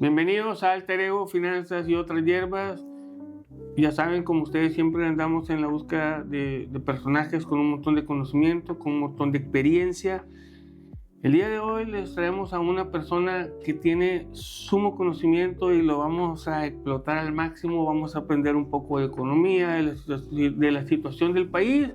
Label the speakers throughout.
Speaker 1: Bienvenidos a Alter Ego, Finanzas y otras hierbas. Ya saben, como ustedes siempre andamos en la búsqueda de personajes con un montón de conocimiento, con un montón de experiencia. El día de hoy les traemos a una persona que tiene sumo conocimiento y lo vamos a explotar al máximo. Vamos a aprender un poco de economía, de la situación del país,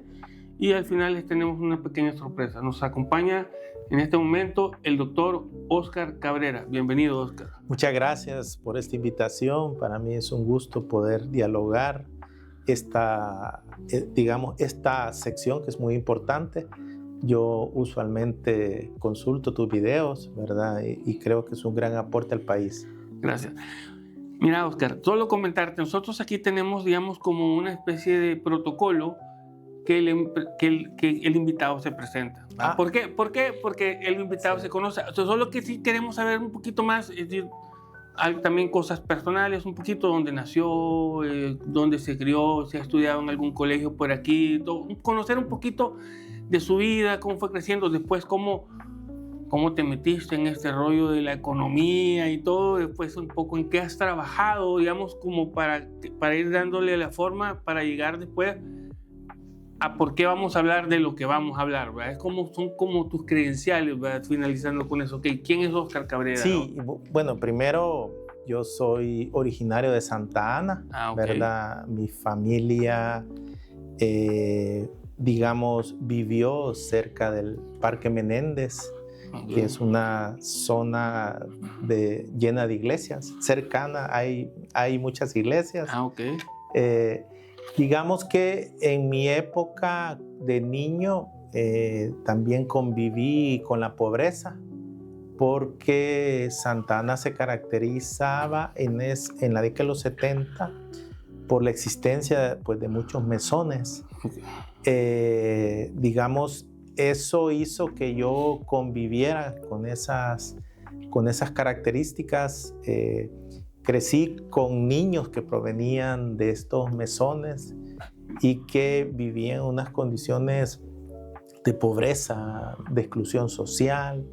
Speaker 1: y al final les tenemos una pequeña sorpresa. Nos acompaña en este momento el doctor Óscar Cabrera. Bienvenido, Óscar.
Speaker 2: Muchas gracias por esta invitación. Para mí es un gusto poder dialogar esta sección que es muy importante. Yo usualmente consulto tus videos, ¿verdad? Y creo que es un gran aporte al país.
Speaker 1: Gracias. Mira, Óscar, solo comentarte, nosotros aquí tenemos, digamos, como una especie de protocolo que el invitado se presenta. ¿Por qué? Porque el invitado se conoce. O sea, solo que sí queremos saber un poquito más, es decir, hay también cosas personales, un poquito dónde nació, dónde se crió, si ha estudiado en algún colegio por aquí, conocer un poquito de su vida, cómo fue creciendo, después cómo te metiste en este rollo de la economía y todo, después un poco en qué has trabajado, digamos, como para ir dándole la forma para llegar después a por qué vamos a hablar de lo que vamos a hablar, ¿verdad? Son como tus credenciales, ¿verdad? Finalizando con eso. Okay, ¿quién es Óscar Cabrera?
Speaker 2: Sí, ¿no? Bueno, primero yo soy originario de Santa Ana, ¿verdad? Mi familia, digamos, vivió cerca del Parque Menéndez, que es una zona llena de iglesias. Cercana hay muchas iglesias. Digamos que en mi época de niño también conviví con la pobreza, porque Santa Ana se caracterizaba en la década de los 70 por la existencia pues, de muchos mesones. Digamos, eso hizo que yo conviviera con esas características. Crecí con niños que provenían de estos mesones y que vivían en unas condiciones de pobreza, de exclusión social,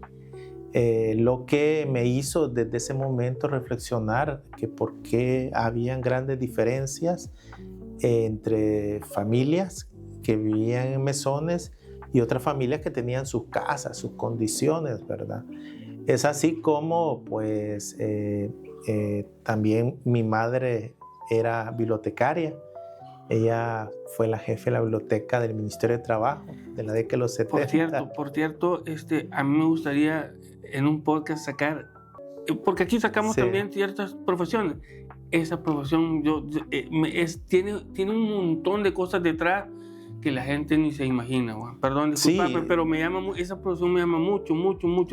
Speaker 2: lo que me hizo desde ese momento reflexionar que por qué habían grandes diferencias entre familias que vivían en mesones y otras familias que tenían sus casas, sus condiciones, ¿verdad? Es así como, pues, también mi madre era bibliotecaria. Ella fue la jefe de la biblioteca del Ministerio de Trabajo de la década de los 70.
Speaker 1: Por cierto, a mí me gustaría en un podcast sacar, porque aquí sacamos también ciertas profesiones. Esa profesión tiene un montón de cosas detrás que la gente ni se imagina. Perdón, disculpame, pero esa profesión me llama mucho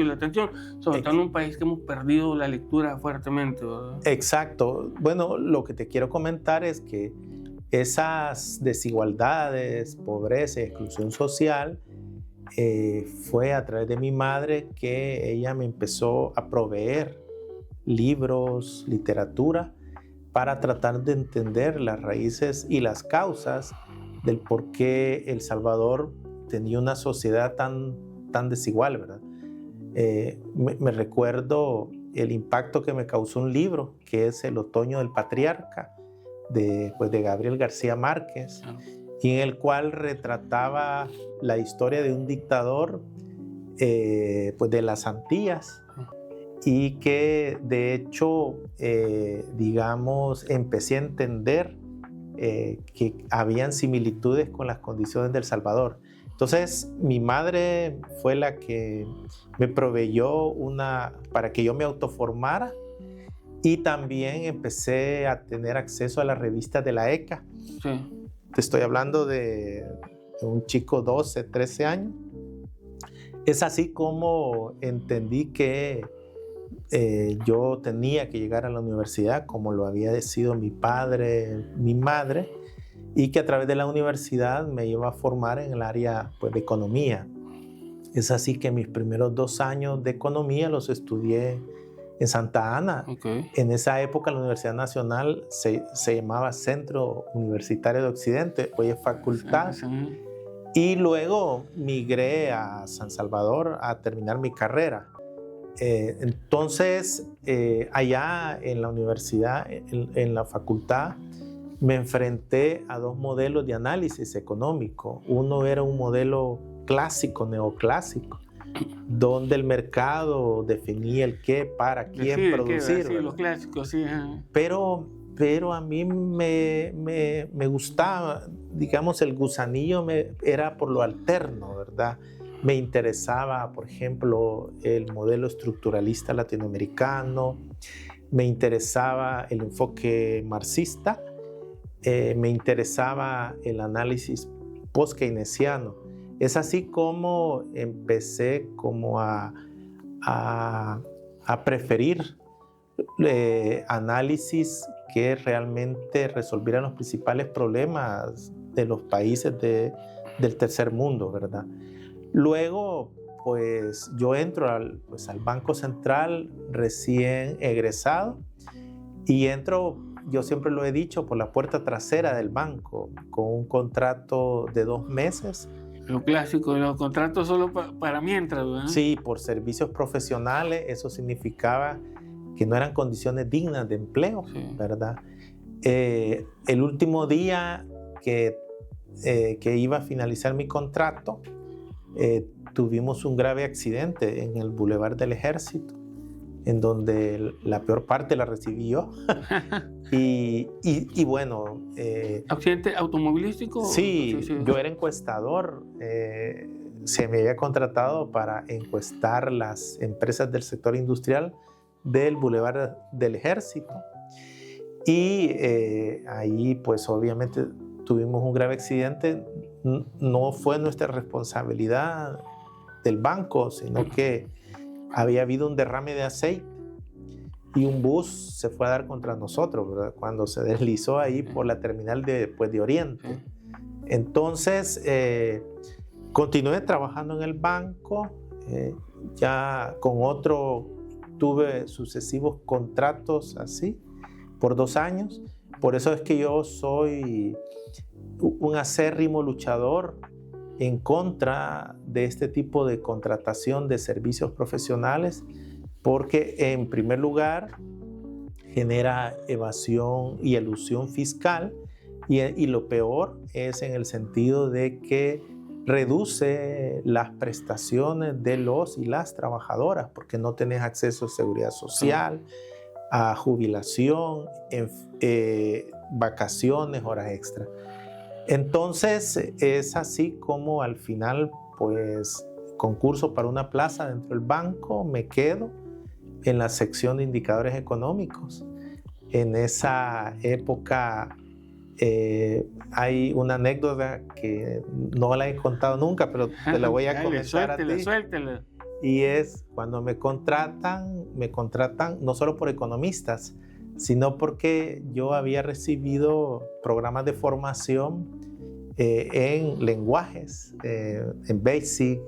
Speaker 1: la atención, sobre todo en un país que hemos perdido la lectura fuertemente, ¿verdad?
Speaker 2: Exacto. Bueno, lo que te quiero comentar es que esas desigualdades, pobreza y exclusión social fue a través de mi madre que ella me empezó a proveer libros, literatura, para tratar de entender las raíces y las causas del por qué El Salvador tenía una sociedad tan desigual, ¿verdad? Me recuerdo el impacto que me causó un libro que es El Otoño del Patriarca de Gabriel García Márquez, y en el cual retrataba la historia de un dictador pues de las Antillas, y que de hecho digamos empecé a entender que habían similitudes con las condiciones de El Salvador. Entonces mi madre fue la que me proveyó para que yo me autoformara, y también empecé a tener acceso a las revistas de la ECA.
Speaker 1: Sí.
Speaker 2: Te estoy hablando de un chico 12, 13 años. Es así como entendí que yo tenía que llegar a la universidad, como lo había decidido mi padre, mi madre, y que a través de la universidad me iba a formar en el área pues, de economía. Es así que mis primeros 2 años de economía los estudié en Santa Ana. En esa época la Universidad Nacional se llamaba Centro Universitario de Occidente, hoy es facultad. Y luego migré a San Salvador a terminar mi carrera. Entonces, allá en la universidad, en la facultad, me enfrenté a dos modelos de análisis económico. Uno era un modelo clásico, neoclásico, donde el mercado definía el qué, para quién producir.
Speaker 1: Sí, los clásicos, sí.
Speaker 2: Pero a mí me gustaba, digamos, el gusanillo era por lo alterno, ¿verdad? Me interesaba, por ejemplo, el modelo estructuralista latinoamericano, me interesaba el enfoque marxista, me interesaba el análisis post-keynesiano. Es así como empecé como a preferir análisis que realmente resolvieran los principales problemas de los países del tercer mundo, ¿verdad? Luego, pues yo entro al Banco Central recién egresado y entro, yo siempre lo he dicho, por la puerta trasera del banco, con un contrato de 2 meses.
Speaker 1: Lo clásico, los contratos solo para mientras, ¿verdad?
Speaker 2: Sí, por servicios profesionales, eso significaba que no eran condiciones dignas de empleo, sí, ¿verdad? El último día que iba a finalizar mi contrato, tuvimos un grave accidente en el Boulevard del Ejército, en donde la peor parte la recibí yo. y bueno...
Speaker 1: ¿Accidente automovilístico?
Speaker 2: Sí, yo era encuestador. Se me había contratado para encuestar las empresas del sector industrial del Boulevard del Ejército. Y ahí pues obviamente tuvimos un grave accidente. No fue nuestra responsabilidad del banco, sino que había habido un derrame de aceite y un bus se fue a dar contra nosotros, ¿verdad? Cuando se deslizó ahí por la terminal de Oriente. Entonces continué trabajando en el banco, ya con otro tuve sucesivos contratos así por 2 años. Por eso es que yo soy un acérrimo luchador en contra de este tipo de contratación de servicios profesionales, porque en primer lugar genera evasión y elusión fiscal y lo peor es en el sentido de que reduce las prestaciones de los y las trabajadoras, porque no tenés acceso a seguridad social, a jubilación, vacaciones, horas extra. Entonces es así como al final pues concurso para una plaza dentro del banco, me quedo en la sección de indicadores económicos. En esa época hay una anécdota que no la he contado nunca, pero te la voy a comentar a ti.
Speaker 1: Suéltela.
Speaker 2: Y es cuando me contratan no solo por economistas, sino porque yo había recibido programas de formación en lenguajes, en BASIC,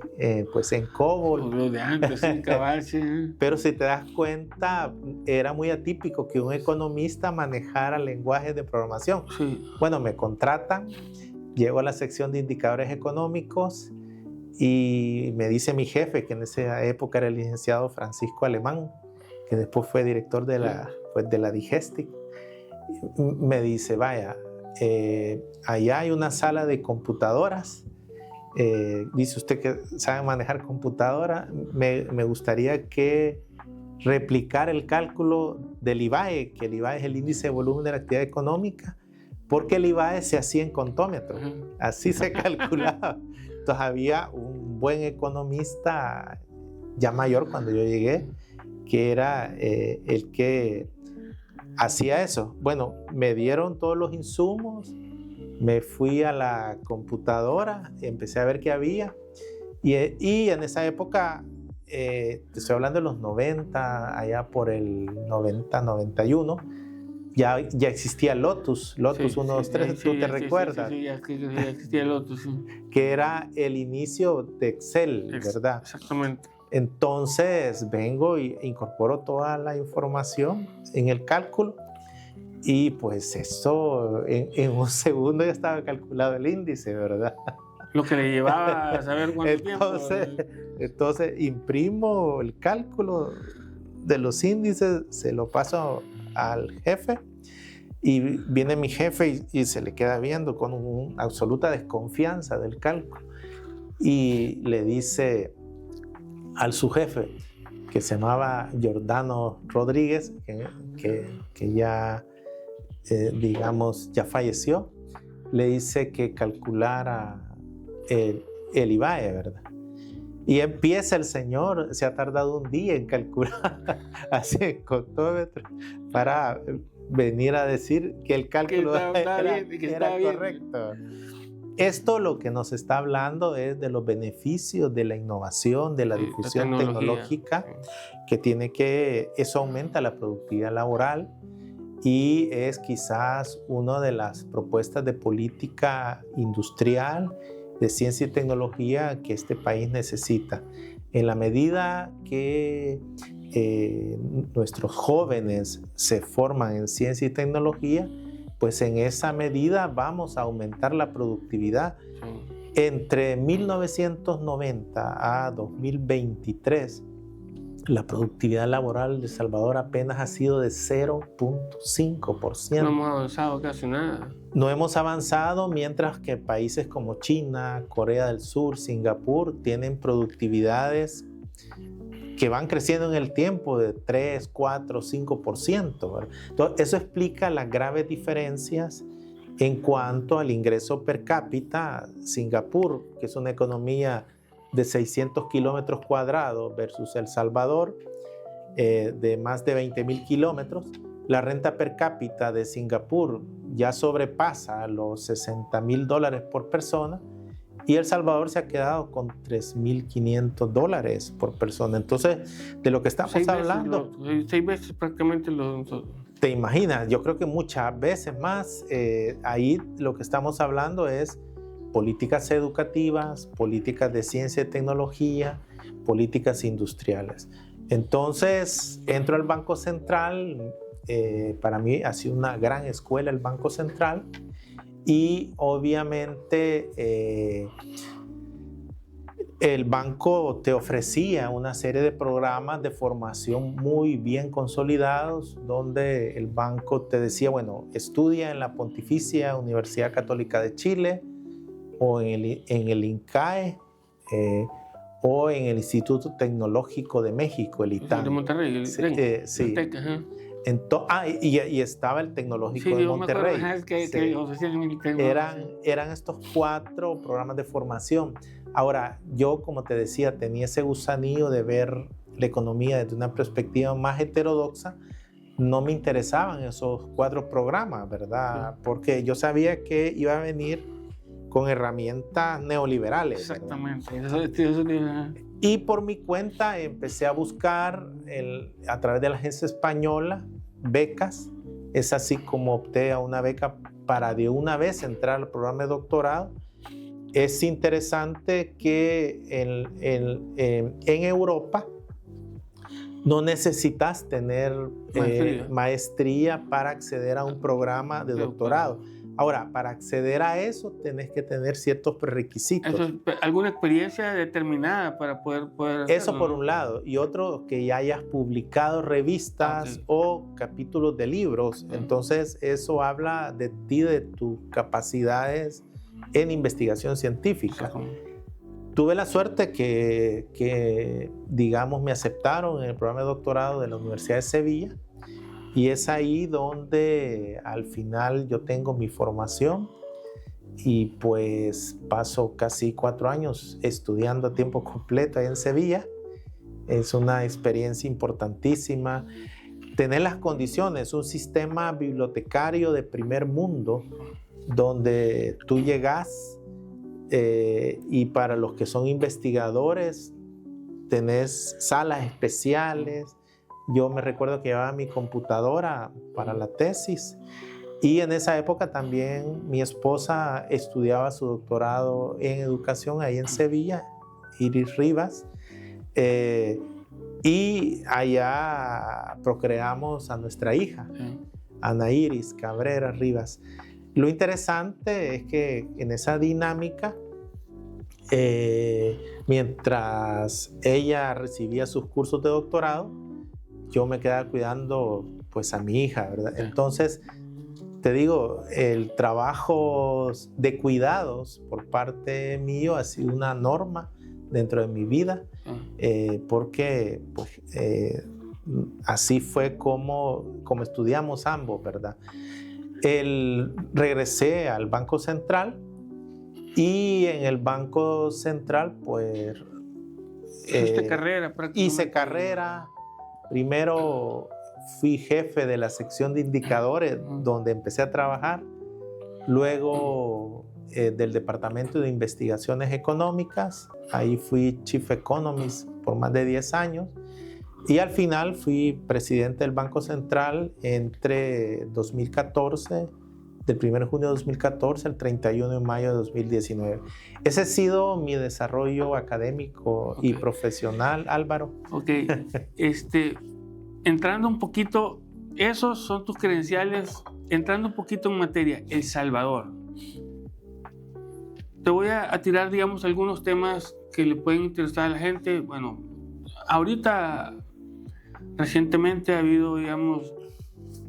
Speaker 2: pues en COBOL.
Speaker 1: Lo de antes, en Cabal, sí.
Speaker 2: Pero si te das cuenta, era muy atípico que un economista manejara lenguajes de programación.
Speaker 1: Sí.
Speaker 2: Bueno, me contratan, llego a la sección de indicadores económicos y me dice mi jefe, que en esa época era el licenciado Francisco Alemán, que después fue director de la Digestic, me dice, vaya, allá hay una sala de computadoras, dice usted que sabe manejar computadora, me gustaría que replicar el cálculo del IVAE, que el IVAE es el índice de volumen de la actividad económica, porque el IVAE se hacía en contómetro, así se calculaba. Entonces había un buen economista ya mayor cuando yo llegué, que era el que hacía eso. Bueno, me dieron todos los insumos, me fui a la computadora, empecé a ver qué había y en esa época, te estoy hablando de los 90, allá por el 90, 91, ya existía Lotus 1, 2, 3, ¿tú te recuerdas?
Speaker 1: Sí, ya existía Lotus, sí.
Speaker 2: Que era el inicio de Excel, ¿verdad?
Speaker 1: Exactamente.
Speaker 2: Entonces vengo e incorporo toda la información en el cálculo y pues eso en un segundo ya estaba calculado el índice, ¿verdad?
Speaker 1: Lo que le llevaba a saber cuánto tiempo.
Speaker 2: Entonces imprimo el cálculo de los índices, se lo paso al jefe y viene mi jefe y se le queda viendo con una absoluta desconfianza del cálculo y le dice al su jefe, que se llamaba Giordano Rodríguez, que ya, digamos, ya falleció, le dice que calculara el IVAE, ¿verdad? Y empieza el señor, se ha tardado un día en calcular así en cotómetro para venir a decir que el cálculo era correcto. Esto lo que nos está hablando es de los beneficios de la innovación, de la difusión tecnológica, que eso aumenta la productividad laboral y es quizás una de las propuestas de política industrial, de ciencia y tecnología que este país necesita. En la medida que nuestros jóvenes se forman en ciencia y tecnología, pues en esa medida vamos a aumentar la productividad. Entre 1990 a 2023, la productividad laboral de El Salvador apenas ha sido de 0.5%.
Speaker 1: No hemos avanzado casi nada.
Speaker 2: No hemos avanzado, mientras que países como China, Corea del Sur, Singapur tienen productividades que van creciendo en el tiempo de 3, 4, 5%. ¿verdad? Entonces, eso explica las graves diferencias en cuanto al ingreso per cápita. Singapur, que es una economía de 600 kilómetros cuadrados, versus El Salvador, de más de 20,000 kilómetros. La renta per cápita de Singapur ya sobrepasa los $60,000 por persona y El Salvador se ha quedado con $3,500 por persona. Entonces, de lo que estamos hablando...
Speaker 1: 6 veces prácticamente
Speaker 2: Te imaginas, yo creo que muchas veces más. Ahí lo que estamos hablando es políticas educativas, políticas de ciencia y tecnología, políticas industriales. Entonces, entro al Banco Central. Para mí ha sido una gran escuela el Banco Central y obviamente el banco te ofrecía una serie de programas de formación muy bien consolidados, donde el banco te decía, bueno, estudia en la Pontificia Universidad Católica de Chile o en el INCAE o en el Instituto Tecnológico de México, el ITAM.
Speaker 1: De Monterrey, el
Speaker 2: sí.
Speaker 1: el TEC, ajá.
Speaker 2: Y estaba el Tecnológico de Monterrey. Eran estos 4 programas de formación. Ahora, yo, como te decía, tenía ese gusanillo de ver la economía desde una perspectiva más heterodoxa. No me interesaban esos 4 programas, ¿verdad? Sí. Porque yo sabía que iba a venir con herramientas neoliberales.
Speaker 1: Exactamente.
Speaker 2: Y por mi cuenta empecé a buscar a través de la agencia española becas. Es así como opté a una beca para de una vez entrar al programa de doctorado. Es interesante que en Europa no necesitas tener maestría para acceder a un programa de doctorado. Ahora, para acceder a eso, tenés que tener ciertos prerequisitos.
Speaker 1: ¿Alguna experiencia determinada para poder hacerlo?
Speaker 2: Eso por un lado. Y otro, que ya hayas publicado revistas o capítulos de libros. Entonces, eso habla de ti, de tus capacidades en investigación científica. Tuve la suerte que, digamos, me aceptaron en el programa de doctorado de la Universidad de Sevilla. Y es ahí donde al final yo tengo mi formación y pues paso casi 4 años estudiando a tiempo completo ahí en Sevilla. Es una experiencia importantísima. Tener las condiciones, un sistema bibliotecario de primer mundo donde tú llegas y para los que son investigadores tenés salas especiales. Yo me recuerdo que llevaba mi computadora para la tesis y en esa época también mi esposa estudiaba su doctorado en educación ahí en Sevilla, Iris Rivas, y allá procreamos a nuestra hija, Ana Iris Cabrera Rivas. Lo interesante es que en esa dinámica Mientras ella recibía sus cursos de doctorado, yo me quedaba cuidando pues a mi hija, ¿verdad? Entonces, te digo, el trabajo de cuidados por parte mío ha sido una norma dentro de mi vida, porque pues, así fue como estudiamos ambos, ¿verdad? Regresé al Banco Central y en el Banco Central pues hice carrera. Primero fui jefe de la sección de indicadores donde empecé a trabajar, luego del Departamento de Investigaciones Económicas, ahí fui Chief Economist por más de 10 años y al final fui presidente del Banco Central entre 2014, del 1 de junio de 2014 al 31 de mayo de 2019. Ese ha sido mi desarrollo académico y profesional, Álvaro.
Speaker 1: Ok, entrando un poquito, esos son tus credenciales, entrando un poquito en materia, El Salvador. Te voy a tirar, digamos, algunos temas que le pueden interesar a la gente. Bueno, ahorita, recientemente ha habido, digamos,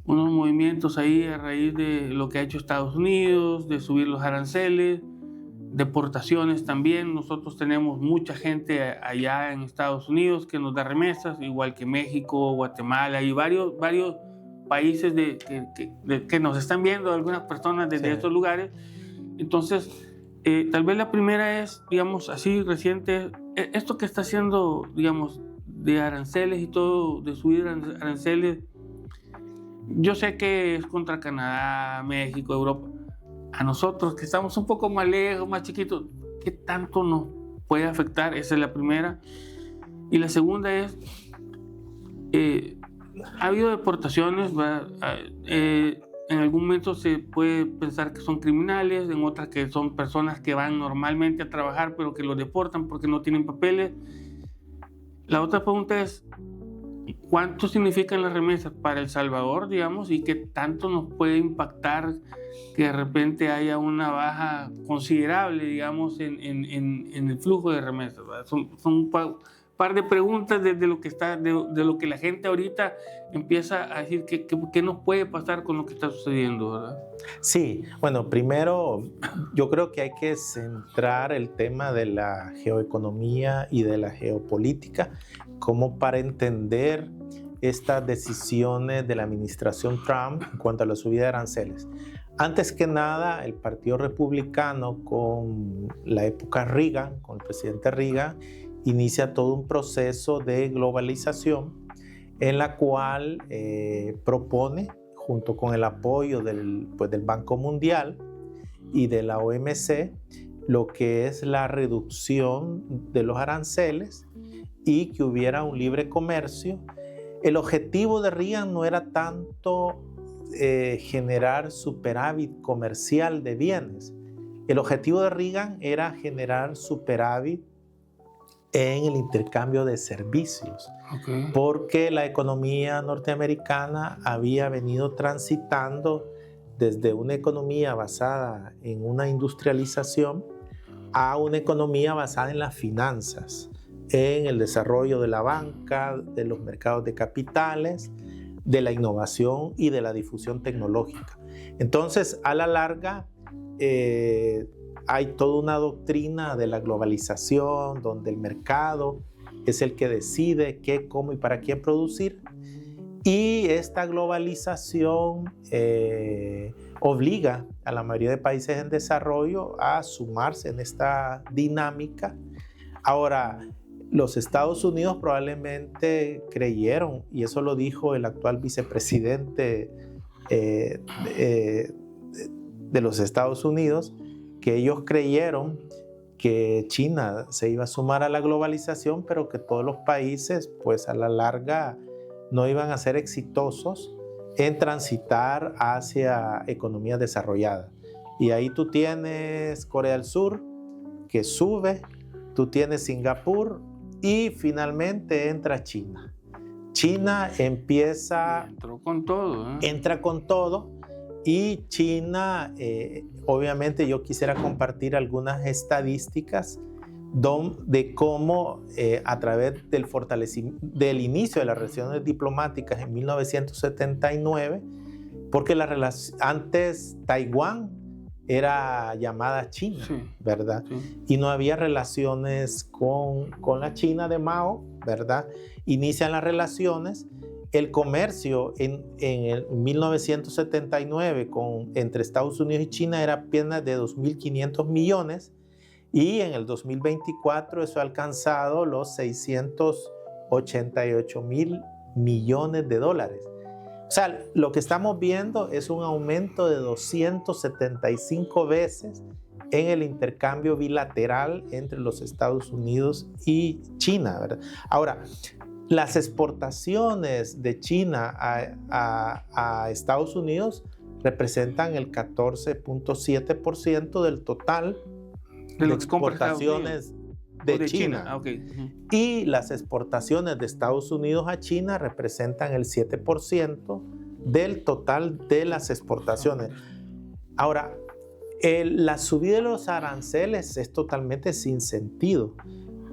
Speaker 1: unos movimientos ahí a raíz de lo que ha hecho Estados Unidos, de subir los aranceles, deportaciones también. Nosotros tenemos mucha gente allá en Estados Unidos que nos da remesas, igual que México, Guatemala y varios países que nos están viendo, algunas personas desde estos lugares. Entonces, tal vez la primera es, digamos, así reciente, esto que está haciendo, digamos, de aranceles y todo, de subir aranceles. Yo sé que es contra Canadá, México, Europa. A nosotros, que estamos un poco más lejos, más chiquitos, ¿qué tanto nos puede afectar? Esa es la primera. Y la segunda es, ha habido deportaciones, en algún momento se puede pensar que son criminales, en otras que son personas que van normalmente a trabajar, pero que los deportan porque no tienen papeles. La otra pregunta es, ¿cuánto significan las remesas para El Salvador, digamos, y qué tanto nos puede impactar que de repente haya una baja considerable, digamos, en el flujo de remesas? Son un par de preguntas de lo que la gente ahorita empieza a decir qué nos puede pasar con lo que está sucediendo, ¿verdad?
Speaker 2: Sí, bueno, primero yo creo que hay que centrar el tema de la geoeconomía y de la geopolítica como para entender estas decisiones de la administración Trump en cuanto a la subida de aranceles. Antes que nada, el Partido Republicano con la época Reagan, con el presidente Reagan, inicia todo un proceso de globalización en la cual propone, junto con el apoyo del Banco Mundial y de la OMC, lo que es la reducción de los aranceles y que hubiera un libre comercio. El objetivo de Reagan no era tanto generar superávit comercial de bienes. El objetivo de Reagan era generar superávit en el intercambio de servicios, porque la economía norteamericana había venido transitando desde una economía basada en una industrialización a una economía basada en las finanzas, en el desarrollo de la banca, de los mercados de capitales, de la innovación y de la difusión tecnológica. Entonces, a la larga, hay toda una doctrina de la globalización donde el mercado es el que decide qué, cómo y para quién producir. Y esta globalización obliga a la mayoría de países en desarrollo a sumarse en esta dinámica. Ahora, los Estados Unidos probablemente creyeron, y eso lo dijo el actual vicepresidente de los Estados Unidos, que ellos creyeron que China se iba a sumar a la globalización, pero que todos los países, pues a la larga, no iban a ser exitosos en transitar hacia economías desarrolladas. Y ahí tú tienes Corea del Sur, que sube, tú tienes Singapur y finalmente entra China. China entró con todo, entra con todo. Y China, obviamente yo quisiera compartir algunas estadísticas. de cómo a través del fortalecimiento del inicio de las relaciones diplomáticas en 1979, porque antes Taiwán era llamada China, sí, ¿verdad? Sí. Y no había relaciones con la China de Mao, ¿verdad? Inician las relaciones. El comercio en el 1979 entre Estados Unidos y China era apenas de 2.500 millones y en el 2024 eso ha alcanzado los 688.000 millones de dólares. O sea, lo que estamos viendo es un aumento de 275 veces en el intercambio bilateral entre los Estados Unidos y China, ¿verdad? Ahora, las exportaciones de China a Estados Unidos representan el 14.7% del total de exportaciones de China. Okay. Y las exportaciones de Estados Unidos a China representan el 7% del total de las exportaciones. Ahora, la subida de los aranceles es totalmente sin sentido,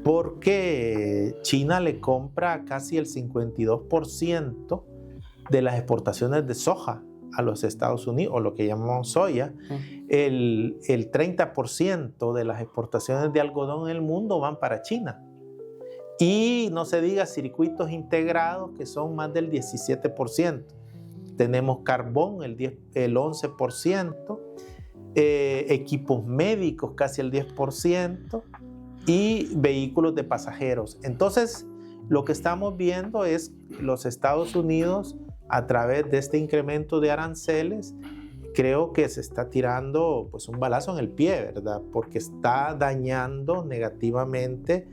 Speaker 2: porque China le compra casi el 52% de las exportaciones de soja a los Estados Unidos, o lo que llamamos soya. El 30% de las exportaciones de algodón en el mundo van para China. Y no se diga circuitos integrados, que son más del 17%. Tenemos carbón, el 11%, equipos médicos, casi el 10%, y vehículos de pasajeros. Entonces, lo que estamos viendo es los Estados Unidos, a través de este incremento de aranceles, creo que se está tirando pues un balazo en el pie, ¿verdad? Porque está dañando negativamente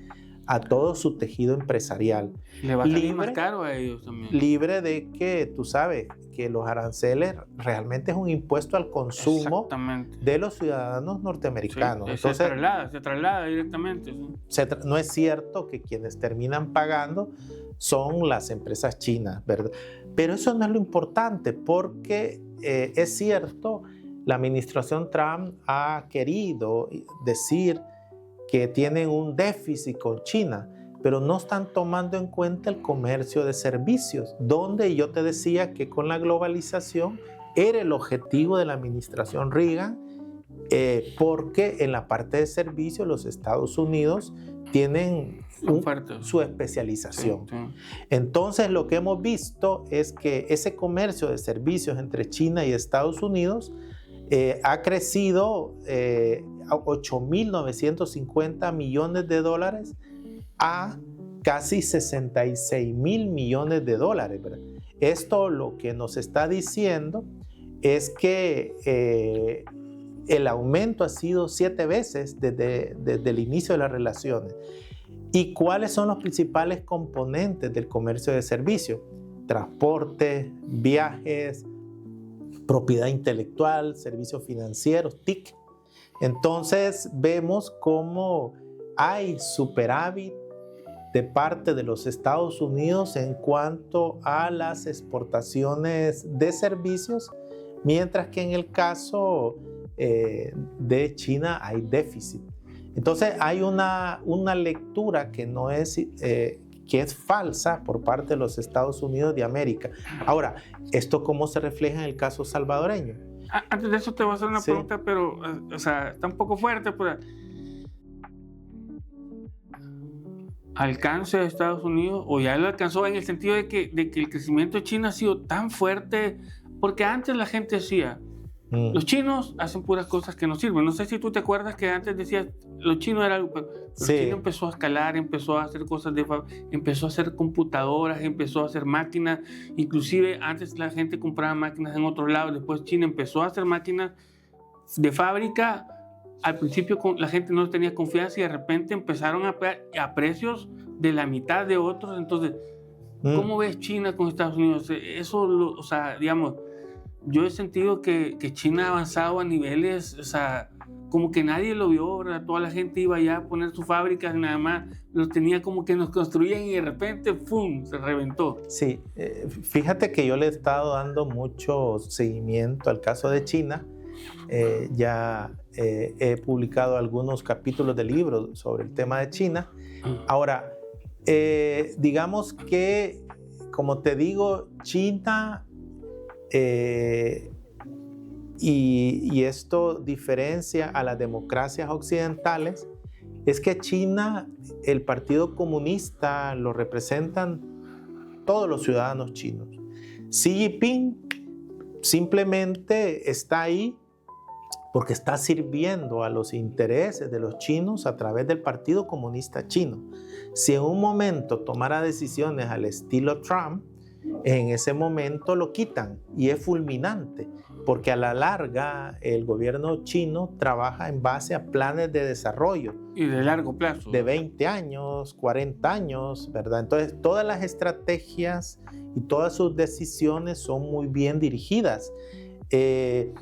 Speaker 2: a todo su tejido empresarial.
Speaker 1: Le va a salir más caro a ellos también.
Speaker 2: Libre de que, tú sabes, que los aranceles realmente es un impuesto al consumo de los ciudadanos norteamericanos.
Speaker 1: Sí, entonces, se traslada directamente.
Speaker 2: Sí. No es cierto que quienes terminan pagando son las empresas chinas, ¿verdad? Pero eso no es lo importante, porque es cierto, la administración Trump ha querido decir que tienen un déficit con China, pero no están tomando en cuenta el comercio de servicios, donde yo te decía que con la globalización era el objetivo de la administración Reagan, porque en la parte de servicios los Estados Unidos tienen su especialización. Sí, sí. Entonces lo que hemos visto es que ese comercio de servicios entre China y Estados Unidos ha crecido a 8.950 millones de dólares a casi 66.000 millones de dólares, ¿verdad? Esto lo que nos está diciendo es que el aumento ha sido 7 veces desde el inicio de las relaciones. ¿Y cuáles son los principales componentes del comercio de servicios? Transporte, viajes, propiedad intelectual, servicios financieros, TIC. Entonces vemos cómo hay superávit de parte de los Estados Unidos en cuanto a las exportaciones de servicios, mientras que en el caso de China hay déficit. Entonces hay una lectura que no es, que es falsa por parte de los Estados Unidos de América. Ahora, ¿esto cómo se refleja en el caso salvadoreño?
Speaker 1: Antes de eso te voy a hacer una pregunta, pero o sea, está un poco fuerte, pero ¿alcance de Estados Unidos o ya lo alcanzó en el sentido de que el crecimiento de China ha sido tan fuerte? Porque antes la gente decía, los chinos hacen puras cosas que no sirven. No sé si tú te acuerdas que antes decías, los chinos eran algo, pero China empezó a escalar, empezó a hacer cosas empezó a hacer computadoras, empezó a hacer máquinas. Inclusive antes la gente compraba máquinas en otros lados, después China empezó a hacer máquinas de fábrica. Al principio la gente no tenía confianza y de repente empezaron a precios de la mitad de otros. Entonces, ¿cómo ves China con Estados Unidos? Eso, o sea, digamos, yo he sentido que China ha avanzado a niveles, o sea, como que nadie lo vio, ¿verdad? Toda la gente iba allá a poner sus fábricas y nada más los tenía como que nos construían y de repente, ¡pum!, se reventó.
Speaker 2: Sí, fíjate que yo le he estado dando mucho seguimiento al caso de China ya he publicado algunos capítulos de libros sobre el tema de China. Ahora, digamos que, como te digo, China, y esto diferencia a las democracias occidentales, es que China, el Partido Comunista lo representan todos los ciudadanos chinos. Xi Jinping simplemente está ahí porque está sirviendo a los intereses de los chinos a través del Partido Comunista Chino. Si en un momento tomara decisiones al estilo Trump, en ese momento lo quitan, y es fulminante, porque a la larga el gobierno chino trabaja en base a planes de desarrollo.
Speaker 1: Y de largo plazo.
Speaker 2: De 20 años, 40 años, ¿verdad? Entonces, todas las estrategias y todas sus decisiones son muy bien dirigidas. Te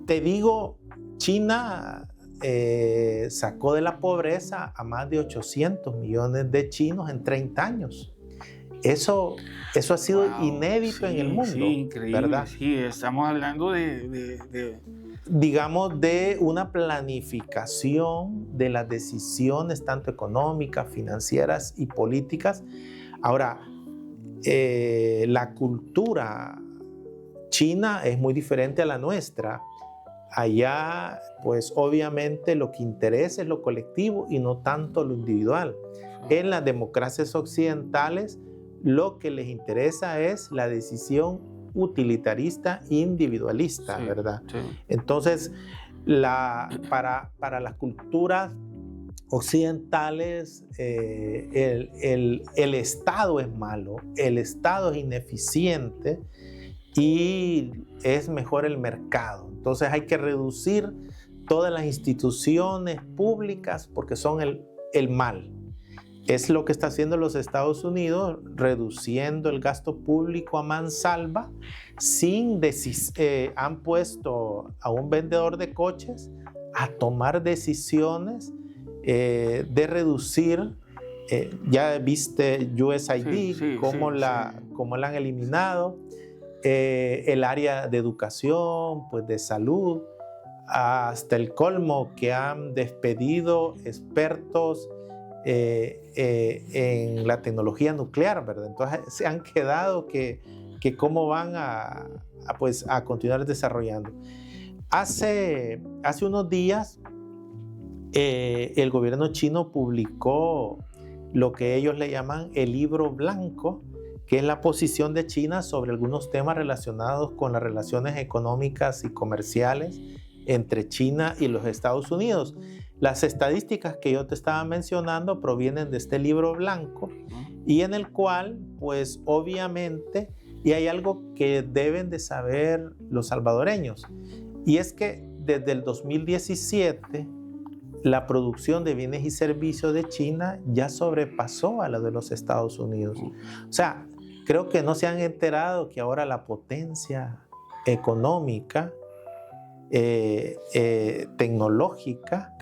Speaker 2: digo, China sacó de la pobreza a más de 800 millones de chinos en 30 años. Eso ha sido inédito en el mundo.
Speaker 1: Sí, increíble,
Speaker 2: ¿verdad?
Speaker 1: Sí, estamos hablando
Speaker 2: digamos, de una planificación de las decisiones tanto económicas, financieras y políticas. Ahora, la cultura china es muy diferente a la nuestra. Allá, pues obviamente lo que interesa es lo colectivo y no tanto lo individual. En las democracias occidentales, lo que les interesa es la decisión utilitarista individualista, sí, ¿verdad? Sí. Entonces, para las culturas occidentales, el Estado es malo, el Estado es ineficiente y es mejor el mercado. Entonces hay que reducir todas las instituciones públicas porque son el mal. Es lo que está haciendo los Estados Unidos, reduciendo el gasto público a mansalva. Han puesto a un vendedor de coches a tomar decisiones de reducir. Ya viste USAID, cómo la han eliminado. El área de educación, pues de salud, hasta el colmo que han despedido expertos en la tecnología nuclear, ¿verdad? Entonces se han quedado que cómo van a continuar desarrollando. Hace unos días el gobierno chino publicó lo que ellos le llaman el libro blanco, que es la posición de China sobre algunos temas relacionados con las relaciones económicas y comerciales entre China y los Estados Unidos. Las estadísticas que yo te estaba mencionando provienen de este libro blanco, y en el cual, pues obviamente, y hay algo que deben de saber los salvadoreños, y es que desde el 2017 la producción de bienes y servicios de China ya sobrepasó a la de los Estados Unidos. O sea, creo que no se han enterado que ahora la potencia económica, tecnológica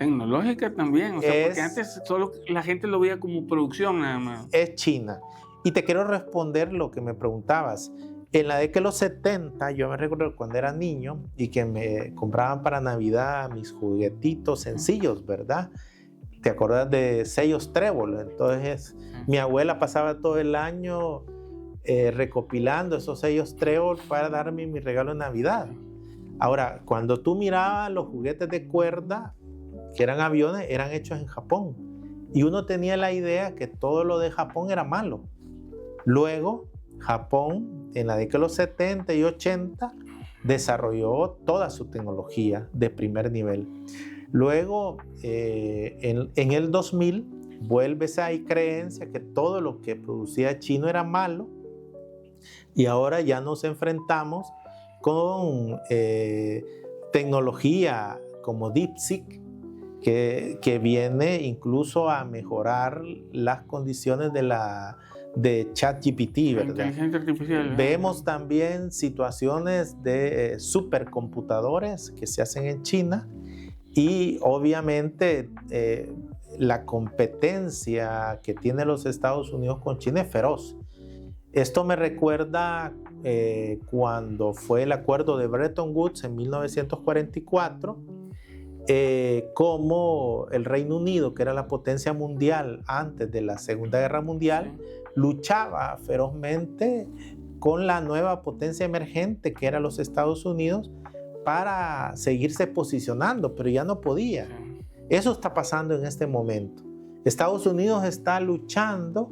Speaker 1: también, o sea, porque antes solo la gente lo veía como producción nada más.
Speaker 2: Es China. Y te quiero responder lo que me preguntabas. En la década de los 70, yo me recuerdo cuando era niño y que me compraban para Navidad mis juguetitos sencillos, ¿verdad? ¿Te acuerdas de sellos Trébol? Entonces, mi abuela pasaba todo el año recopilando esos sellos Trébol para darme mi regalo de Navidad. Ahora, cuando tú mirabas los juguetes de cuerda, que eran aviones, eran hechos en Japón. Y uno tenía la idea que todo lo de Japón era malo. Luego, Japón, en la década de los 70 y 80, desarrolló toda su tecnología de primer nivel. Luego, en el 2000, vuelve esa creencia que todo lo que producía China era malo. Y ahora ya nos enfrentamos con tecnología como DeepSeek, que viene incluso a mejorar las condiciones de ChatGPT, ¿verdad?
Speaker 1: Inteligencia artificial.
Speaker 2: Vemos también situaciones de supercomputadores que se hacen en China, y obviamente la competencia que tiene los Estados Unidos con China es feroz. Esto me recuerda cuando fue el acuerdo de Bretton Woods en 1944, cómo el Reino Unido, que era la potencia mundial antes de la Segunda Guerra Mundial, luchaba ferozmente con la nueva potencia emergente que era los Estados Unidos para seguirse posicionando, pero ya no podía. Eso está pasando en este momento. Estados Unidos está luchando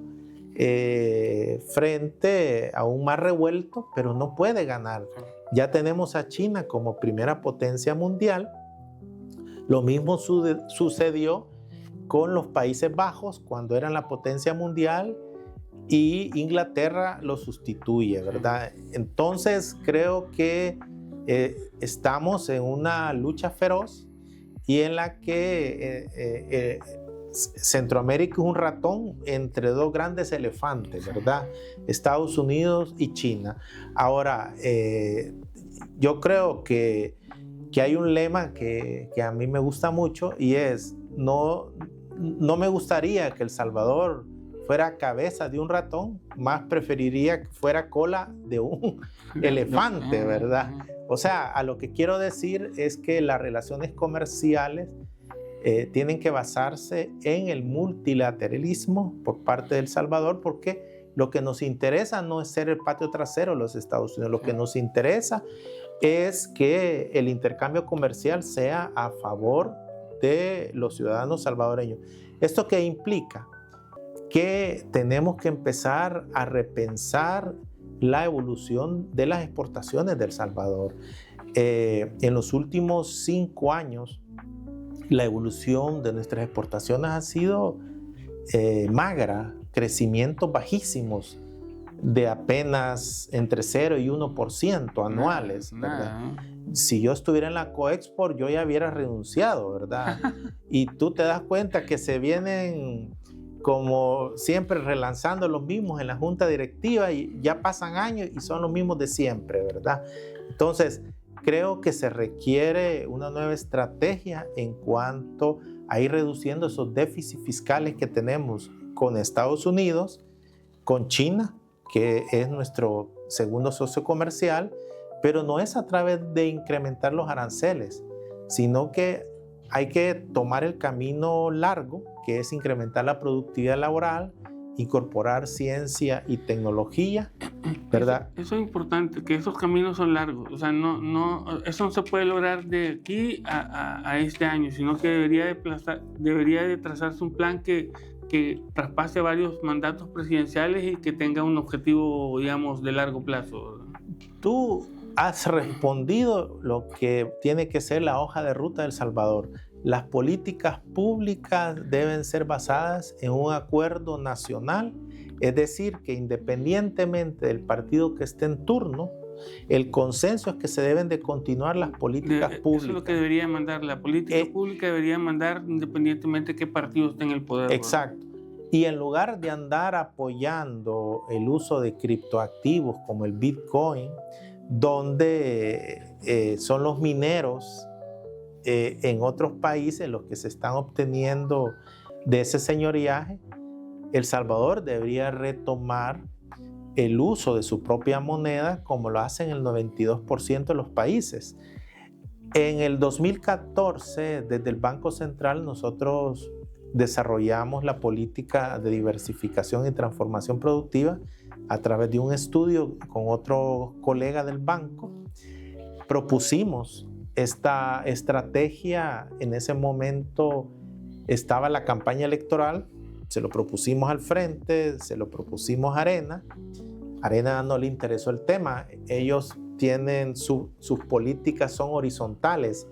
Speaker 2: frente a un mar revuelto, pero no puede ganar. Ya tenemos a China como primera potencia mundial. Lo mismo sucedió con los Países Bajos cuando eran la potencia mundial y Inglaterra lo sustituye, ¿verdad? Entonces creo que estamos en una lucha feroz y en la que Centroamérica es un ratón entre dos grandes elefantes, ¿verdad? Estados Unidos y China. Ahora, yo creo que hay un lema que a mí me gusta mucho y es, no me gustaría que El Salvador fuera cabeza de un ratón, más preferiría que fuera cola de un elefante, ¿verdad? O sea, a lo que quiero decir es que las relaciones comerciales tienen que basarse en el multilateralismo por parte de El Salvador, porque lo que nos interesa no es ser el patio trasero de los Estados Unidos, lo que nos interesa es que el intercambio comercial sea a favor de los ciudadanos salvadoreños. ¿Esto qué implica? Que tenemos que empezar a repensar la evolución de las exportaciones de El Salvador. En los últimos 5 años, la evolución de nuestras exportaciones ha sido magra, crecimientos bajísimos de apenas entre 0 y 1% anuales, ¿verdad? Si yo estuviera en la Coexport, yo ya hubiera renunciado, ¿verdad? Y tú te das cuenta que se vienen, como siempre, relanzando los mismos en la junta directiva y ya pasan años y son los mismos de siempre, ¿verdad? Entonces, creo que se requiere una nueva estrategia en cuanto a ir reduciendo esos déficits fiscales que tenemos con Estados Unidos, con China, que es nuestro segundo socio comercial, pero no es a través de incrementar los aranceles, sino que hay que tomar el camino largo, que es incrementar la productividad laboral, incorporar ciencia y tecnología, ¿verdad?
Speaker 1: Eso es importante, que esos caminos son largos. O sea, eso no se puede lograr de aquí a este año, sino que debería de trazarse un plan que traspase varios mandatos presidenciales y que tenga un objetivo, digamos, de largo plazo, ¿verdad?
Speaker 2: Tú has respondido lo que tiene que ser la hoja de ruta de El Salvador. Las políticas públicas deben ser basadas en un acuerdo nacional, es decir, que independientemente del partido que esté en turno, el consenso es que se deben de continuar las políticas públicas.
Speaker 1: Eso es lo que debería mandar. La política pública debería mandar independientemente de qué partido esté en el poder.
Speaker 2: Exacto. Y en lugar de andar apoyando el uso de criptoactivos como el Bitcoin, donde son los mineros en otros países los que se están obteniendo de ese señoriaje, El Salvador debería retomar el uso de su propia moneda como lo hacen el 92% de los países. En el 2014, desde el Banco Central, nosotros desarrollamos la política de diversificación y transformación productiva a través de un estudio con otro colega del banco. Propusimos esta estrategia. En ese momento estaba la campaña electoral, se lo propusimos al Frente, se lo propusimos a Arena. Arena no le interesó el tema. Ellos tienen sus políticas son horizontales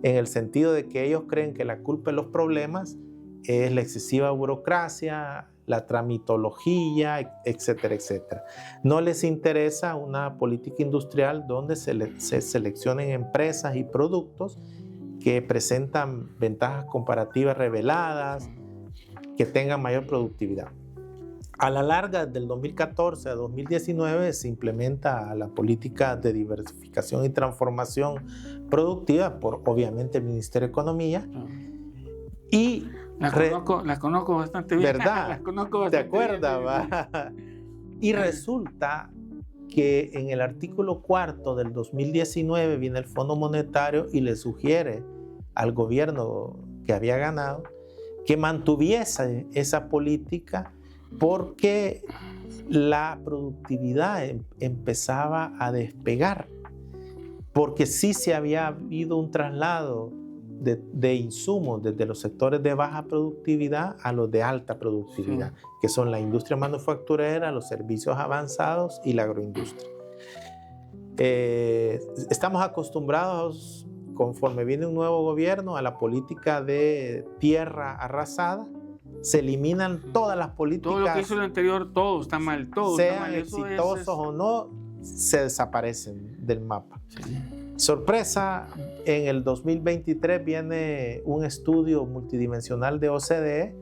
Speaker 2: en el sentido de que ellos creen que la culpa de los problemas es la excesiva burocracia, la tramitología, etcétera, etcétera. No les interesa una política industrial donde se seleccionen empresas y productos que presentan ventajas comparativas reveladas, que tengan mayor productividad. A la larga, del 2014 a 2019, se implementa la política de diversificación y transformación productiva por, obviamente, el Ministerio de Economía. Y
Speaker 1: la conozco bastante bien.
Speaker 2: ¿Verdad?
Speaker 1: Las conozco bastante
Speaker 2: bien. ¿Te acuerdas?
Speaker 1: Bien.
Speaker 2: Y resulta que en el artículo 4 del 2019 viene el Fondo Monetario y le sugiere al gobierno que había ganado que mantuviese esa política porque la productividad empezaba a despegar, porque sí se había habido un traslado de insumos desde los sectores de baja productividad a los de alta productividad, sí, que son la industria manufacturera, los servicios avanzados y la agroindustria. Estamos acostumbrados, conforme viene un nuevo gobierno, a la política de tierra arrasada. Se eliminan todas las políticas.
Speaker 1: Todo lo que hizo el anterior, todo está mal, todo
Speaker 2: sean
Speaker 1: está mal.
Speaker 2: Exitosos o no, se desaparecen del mapa. Sí. Sorpresa, en el 2023 viene un estudio multidimensional de OCDE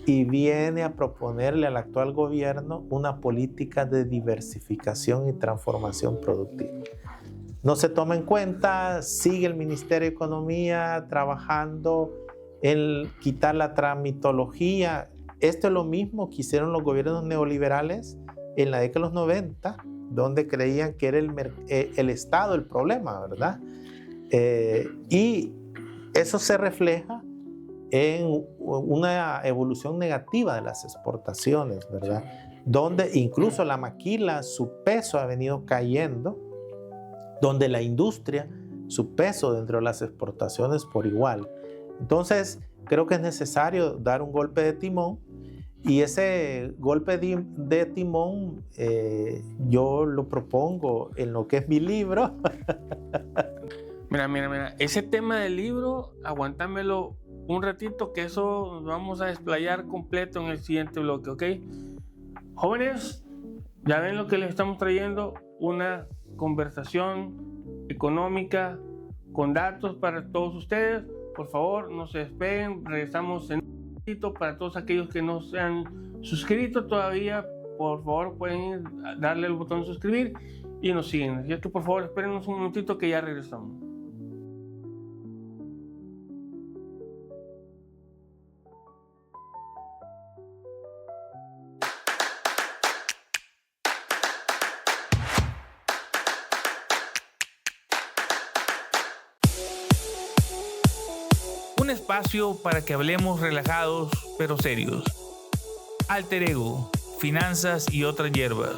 Speaker 2: y viene a proponerle al actual gobierno una política de diversificación y transformación productiva. No se toma en cuenta, sigue el Ministerio de Economía trabajando en quitar la tramitología. Esto es lo mismo que hicieron los gobiernos neoliberales en la década de los 90, donde creían que era el Estado el problema, ¿verdad? Y eso se refleja en una evolución negativa de las exportaciones, ¿verdad? Donde incluso la maquila, su peso ha venido cayendo, donde la industria, su peso dentro de las exportaciones por igual. Entonces, creo que es necesario dar un golpe de timón, y ese golpe de timón yo lo propongo en lo que es mi libro.
Speaker 1: Mira, ese tema del libro, aguántamelo un ratito, que eso vamos a desplayar completo en el siguiente bloque, ¿ok? Jóvenes, ya ven lo que les estamos trayendo, una conversación económica con datos para todos ustedes. Por favor, no se despeguen, regresamos en un ratito. Para todos aquellos que no se han suscrito todavía, por favor pueden darle el botón de suscribir y nos siguen. Así que por favor espérenos un momentito que ya regresamos. Un espacio para que hablemos relajados pero serios. Alter Ego, finanzas y otras hierbas.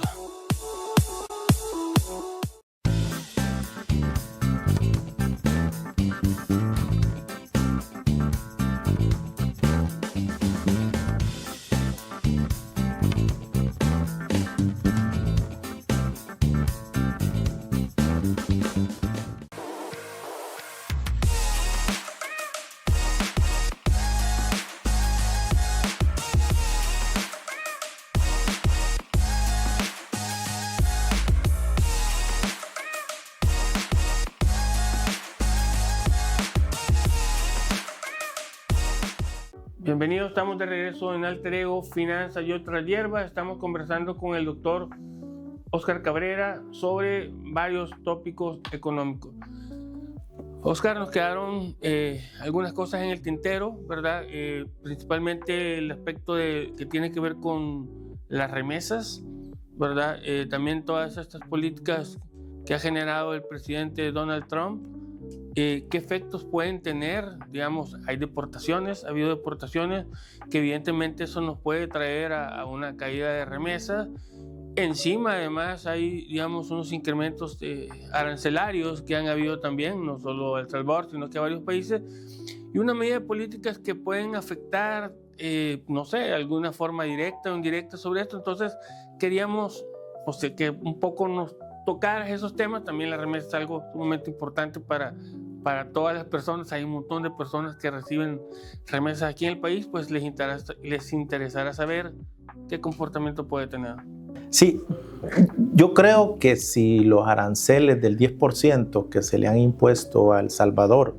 Speaker 1: Bienvenidos, estamos de regreso en Alter Ego, Finanzas y otras hierbas. Estamos conversando con el doctor Óscar Cabrera sobre varios tópicos económicos. Óscar, nos quedaron algunas cosas en el tintero, ¿verdad? Principalmente el aspecto que tiene que ver con las remesas, ¿verdad? También todas estas políticas que ha generado el presidente Donald Trump. ¿Qué efectos pueden tener? Digamos, hay deportaciones, ha habido deportaciones, que evidentemente eso nos puede traer a una caída de remesas. Encima, además, hay, digamos, unos incrementos arancelarios que han habido también, no solo El Salvador, sino que varios países, y una medida de políticas que pueden afectar, no sé, de alguna forma directa o indirecta sobre esto. Entonces, queríamos que un poco nos tocar esos temas. También la remesa es algo sumamente importante para todas las personas. Hay un montón de personas que reciben remesas aquí en el país, pues les interesará saber qué comportamiento puede tener.
Speaker 2: Sí, yo creo que si los aranceles del 10% que se le han impuesto a El Salvador,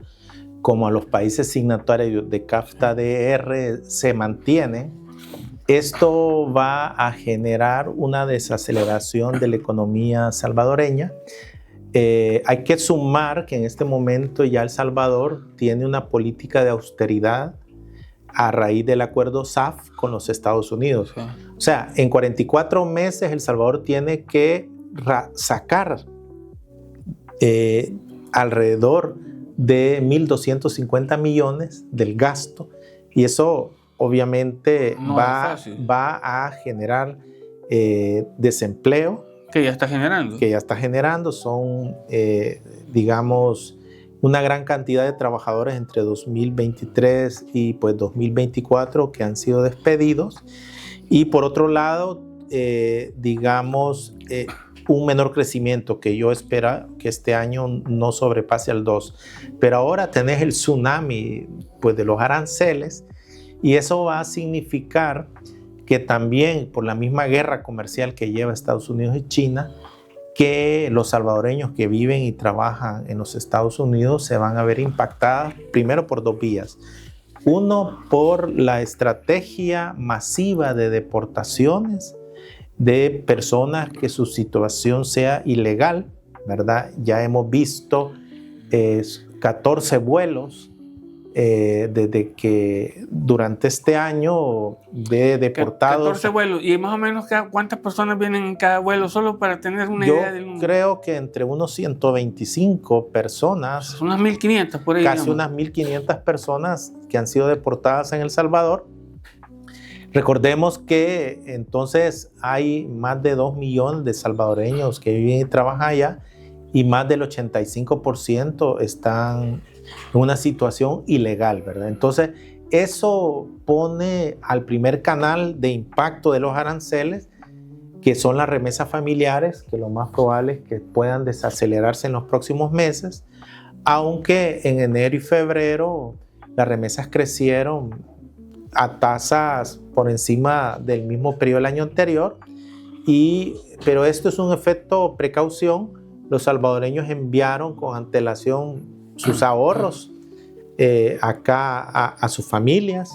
Speaker 2: como a los países signatarios de CAFTA-DR, se mantienen, esto va a generar una desaceleración de la economía salvadoreña. Hay que sumar que en este momento ya El Salvador tiene una política de austeridad a raíz del acuerdo SAF con los Estados Unidos. O sea, en 44 meses El Salvador tiene que sacar alrededor de 1.250 millones del gasto, y eso obviamente va a generar desempleo.
Speaker 1: Que ya está generando.
Speaker 2: Que ya está generando. Son, digamos, una gran cantidad de trabajadores entre 2023 y pues 2024 que han sido despedidos. Y por otro lado, digamos, un menor crecimiento que yo espero que este año no sobrepase al 2%. Pero ahora tenés el tsunami pues, de los aranceles, y eso va a significar que también por la misma guerra comercial que lleva Estados Unidos y China, que los salvadoreños que viven y trabajan en los Estados Unidos se van a ver impactados primero por dos vías. Uno, por la estrategia masiva de deportaciones de personas que su situación sea ilegal, ¿verdad? Ya hemos visto 14 vuelos desde que durante este año de deportados.
Speaker 1: 14 vuelos. ¿Y más o menos cuántas personas vienen en cada vuelo? Solo para tener una idea del número.
Speaker 2: Yo creo que entre unos 125 personas.
Speaker 1: Unas 1.500 por ahí.
Speaker 2: Casi
Speaker 1: digamos.
Speaker 2: unas 1.500 personas que han sido deportadas en El Salvador. Recordemos que entonces hay más de 2 millones de salvadoreños que viven y trabajan allá, y más del 85% están en una situación ilegal, ¿verdad? Entonces, eso pone al primer canal de impacto de los aranceles, que son las remesas familiares, que lo más probable es que puedan desacelerarse en los próximos meses, aunque en enero y febrero las remesas crecieron a tasas por encima del mismo periodo del año anterior, pero esto es un efecto precaución. Los salvadoreños enviaron con antelación sus ahorros acá a sus familias,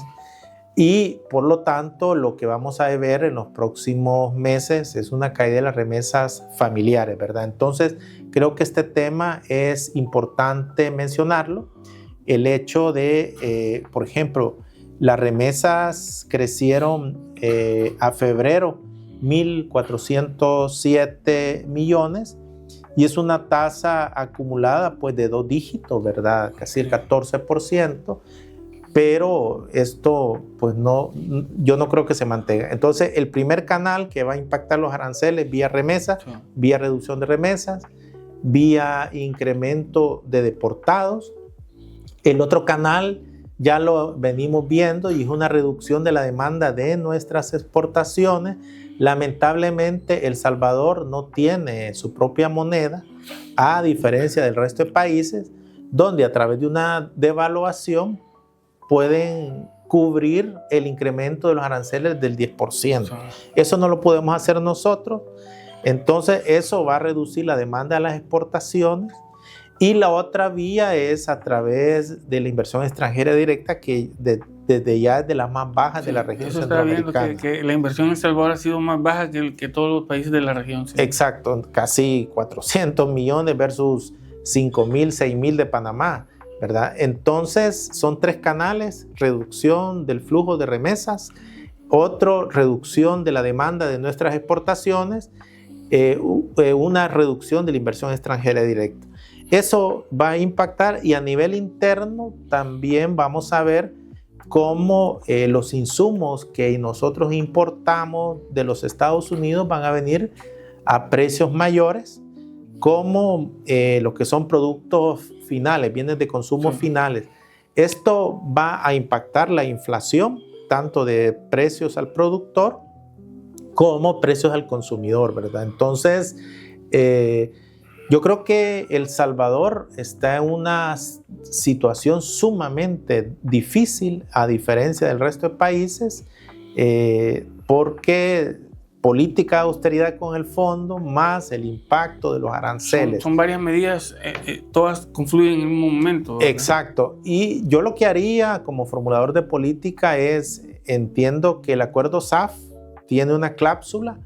Speaker 2: y por lo tanto lo que vamos a ver en los próximos meses es una caída de las remesas familiares, ¿verdad? Entonces creo que este tema es importante mencionarlo. El hecho de, por ejemplo, las remesas crecieron a febrero 1.407 millones, y es una tasa acumulada pues de 2 dígitos, ¿verdad? Casi el 14%, pero esto pues no, yo no creo que se mantenga. Entonces el primer canal que va a impactar los aranceles vía remesas, sí, vía reducción de remesas, vía incremento de deportados. El otro canal ya lo venimos viendo, y es una reducción de la demanda de nuestras exportaciones. Lamentablemente El Salvador no tiene su propia moneda, a diferencia del resto de países, donde a través de una devaluación pueden cubrir el incremento de los aranceles del 10%. Eso no lo podemos hacer nosotros. Entonces eso va a reducir la demanda de las exportaciones. Y la otra vía es a través de la inversión extranjera directa, que desde ya es de las más bajas, sí, de la región centroamericana.
Speaker 1: Está viendo que la inversión en El Salvador ha sido más baja que todos los países de la región. Sí.
Speaker 2: Exacto, casi 400 millones versus 5.000, 6.000 de Panamá, ¿verdad? Entonces son 3 canales: reducción del flujo de remesas, otro, reducción de la demanda de nuestras exportaciones, una reducción de la inversión extranjera directa. Eso va a impactar, y a nivel interno también vamos a ver cómo los insumos que nosotros importamos de los Estados Unidos van a venir a precios mayores, como lo que son productos finales, bienes de consumo, sí, finales. Esto va a impactar la inflación, tanto de precios al productor como precios al consumidor, ¿verdad? Entonces, yo creo que El Salvador está en una situación sumamente difícil, a diferencia del resto de países, porque política de austeridad con el fondo, más el impacto de los aranceles.
Speaker 1: Son varias medidas, todas confluyen en un momento, ¿verdad?
Speaker 2: Exacto. Y yo lo que haría como formulador de política es, entiendo que el acuerdo SAF tiene una cláusula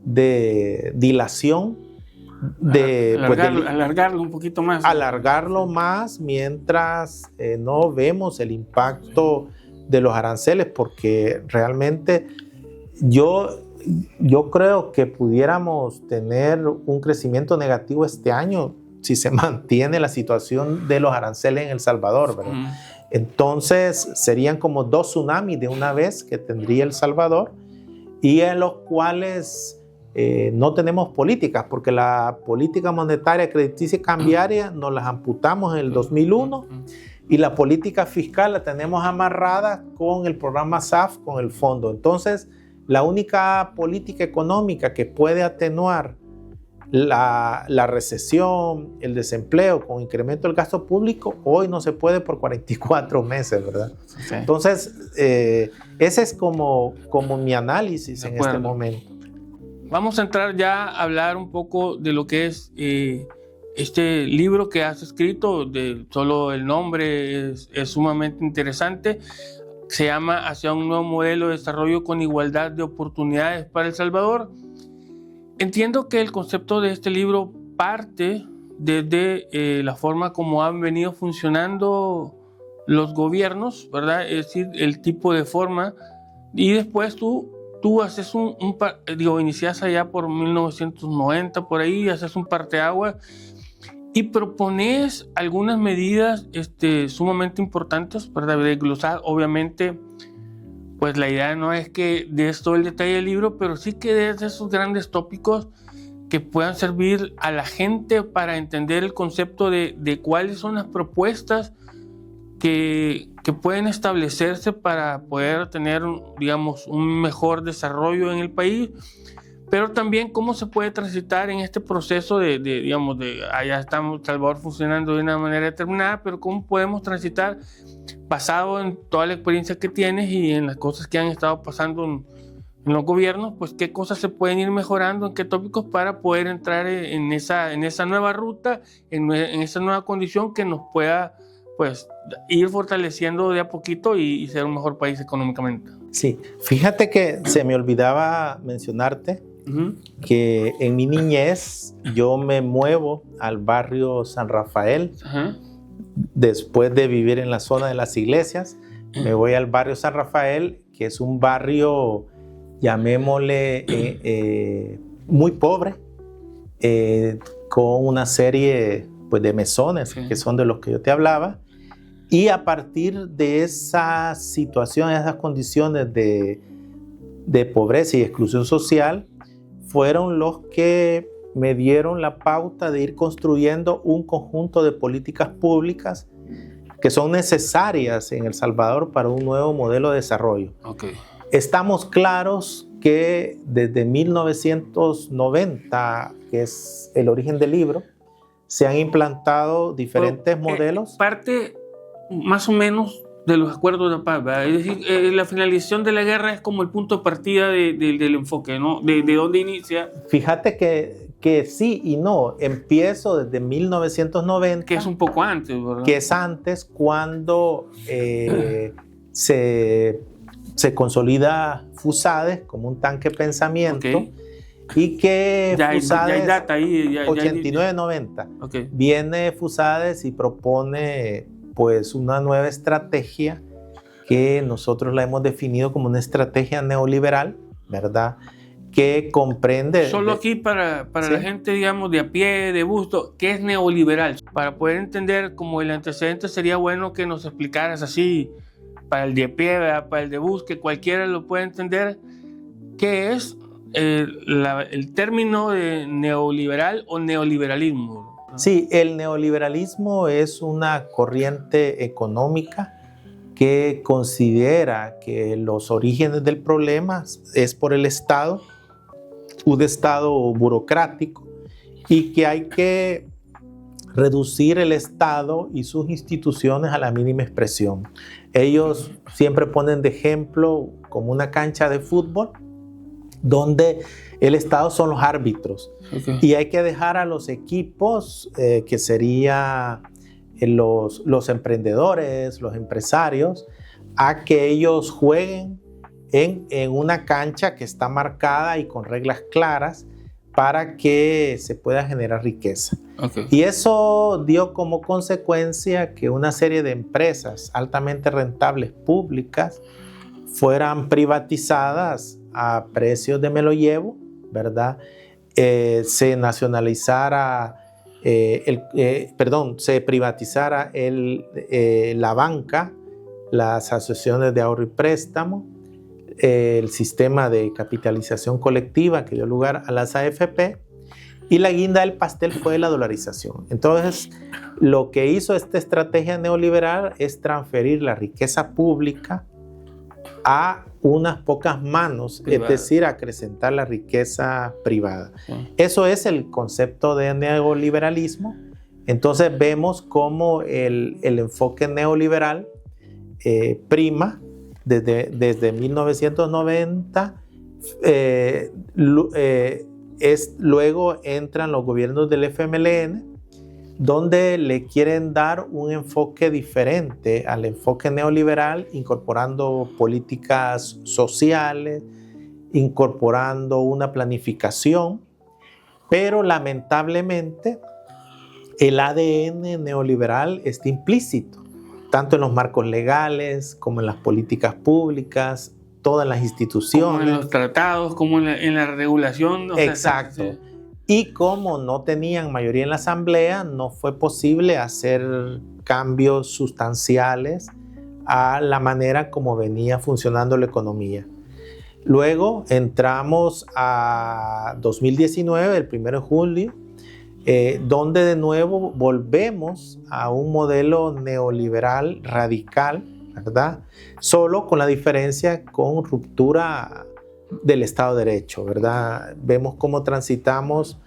Speaker 2: de dilación,
Speaker 1: alargarlo un poquito más.
Speaker 2: Alargarlo más mientras no vemos el impacto, sí, de los aranceles, porque realmente yo yo creo que pudiéramos tener un crecimiento negativo este año si se mantiene la situación de los aranceles en El Salvador, ¿verdad? Entonces serían como 2 tsunamis de una vez que tendría El Salvador, y en los cuales no tenemos políticas, porque la política monetaria, crediticia y cambiaria nos las amputamos en el 2001, y la política fiscal la tenemos amarrada con el programa SAF, con el fondo. Entonces, la única política económica que puede atenuar la recesión, el desempleo con incremento del gasto público, hoy no se puede por 44 meses, ¿verdad? Sí. Entonces, ese es como mi análisis en este momento.
Speaker 1: Vamos a entrar ya a hablar un poco de lo que es este libro que has escrito. Solo el nombre es sumamente interesante. Se llama Hacia un nuevo modelo de desarrollo con igualdad de oportunidades para El Salvador. Entiendo que el concepto de este libro parte desde la forma como han venido funcionando los gobiernos, ¿verdad? Es decir, el tipo de forma, y después tú haces inicias allá por 1990, por ahí, haces un parteaguas y propones algunas medidas sumamente importantes, ¿verdad? De glosar, obviamente, pues la idea no es que des todo el detalle del libro, pero sí que des esos grandes tópicos que puedan servir a la gente para entender el concepto de cuáles son las propuestas que pueden establecerse para poder tener, digamos, un mejor desarrollo en el país, pero también cómo se puede transitar en este proceso digamos, allá estamos El Salvador funcionando de una manera determinada, pero cómo podemos transitar basado en toda la experiencia que tienes y en las cosas que han estado pasando en los gobiernos, pues qué cosas se pueden ir mejorando, en qué tópicos para poder entrar en esa nueva ruta, en esa nueva condición que nos pueda, pues, ir fortaleciendo de a poquito y ser un mejor país económicamente.
Speaker 2: Sí, fíjate que se me olvidaba mencionarte que en mi niñez yo me muevo al barrio San Rafael. Después de vivir en la zona de las iglesias, me voy al barrio San Rafael, que es un barrio, llamémosle, muy pobre, con una serie, pues, de mesones, que son de los que yo te hablaba. Y a partir de esa situación, esas condiciones de pobreza y exclusión social, fueron los que me dieron la pauta de ir construyendo un conjunto de políticas públicas que son necesarias en El Salvador para un nuevo modelo de desarrollo. Estamos claros que desde 1990, que es el origen del libro, se han implantado diferentes modelos.
Speaker 1: Parte más o menos de los acuerdos de paz, ¿verdad? Es decir, la finalización de la guerra es como el punto de partida del enfoque, ¿no? De dónde inicia.
Speaker 2: Fíjate que sí y no. Empiezo desde 1990.
Speaker 1: Que es un poco antes, ¿verdad?
Speaker 2: Que es antes, cuando se consolida FUSADES como un tanque de pensamiento. Y que FUSADES,
Speaker 1: hay data ahí,
Speaker 2: 89-90, viene FUSADES y propone, pues, una nueva estrategia que nosotros la hemos definido como una estrategia neoliberal, ¿verdad? Que comprende...
Speaker 1: Solo aquí para ¿sí? La gente, digamos, de a pie, de busto, ¿qué es neoliberal? Para poder entender como el antecedente, sería bueno que nos explicaras así, para el de a pie, ¿verdad? Para el de bus, que cualquiera lo pueda entender, ¿qué es el término de neoliberal o neoliberalismo?
Speaker 2: Sí, el neoliberalismo es una corriente económica que considera que los orígenes del problema es por el Estado, un Estado burocrático, y que hay que reducir el Estado y sus instituciones a la mínima expresión. Ellos siempre ponen de ejemplo como una cancha de fútbol donde el Estado son los árbitros, y hay que dejar a los equipos, que serían los emprendedores, los empresarios, a que ellos jueguen en una cancha que está marcada y con reglas claras para que se pueda generar riqueza. Y eso dio como consecuencia que una serie de empresas altamente rentables públicas fueran privatizadas a precios de me lo llevo, ¿verdad? Se nacionalizara, se privatizara la banca, las asociaciones de ahorro y préstamo, el sistema de capitalización colectiva que dio lugar a las AFP, y la guinda del pastel fue la dolarización. Entonces, lo que hizo esta estrategia neoliberal es transferir la riqueza pública a unas pocas manos, privada. Es decir, acrecentar la riqueza privada. Sí. Eso es el concepto de neoliberalismo. Entonces vemos cómo el enfoque neoliberal prima desde 1990. Luego entran los gobiernos del FMLN, donde le quieren dar un enfoque diferente al enfoque neoliberal, incorporando políticas sociales, incorporando una planificación, pero lamentablemente el ADN neoliberal está implícito, tanto en los marcos legales como en las políticas públicas, todas las instituciones.
Speaker 1: Como en los tratados, como en la regulación.
Speaker 2: Exacto. Sí. Y como no tenían mayoría en la asamblea, no fue posible hacer cambios sustanciales a la manera como venía funcionando la economía. Luego entramos a 2019, el 1 de julio, donde de nuevo volvemos a un modelo neoliberal radical, ¿verdad? Solo con la diferencia con ruptura del Estado de Derecho, ¿verdad? Vemos cómo transitamos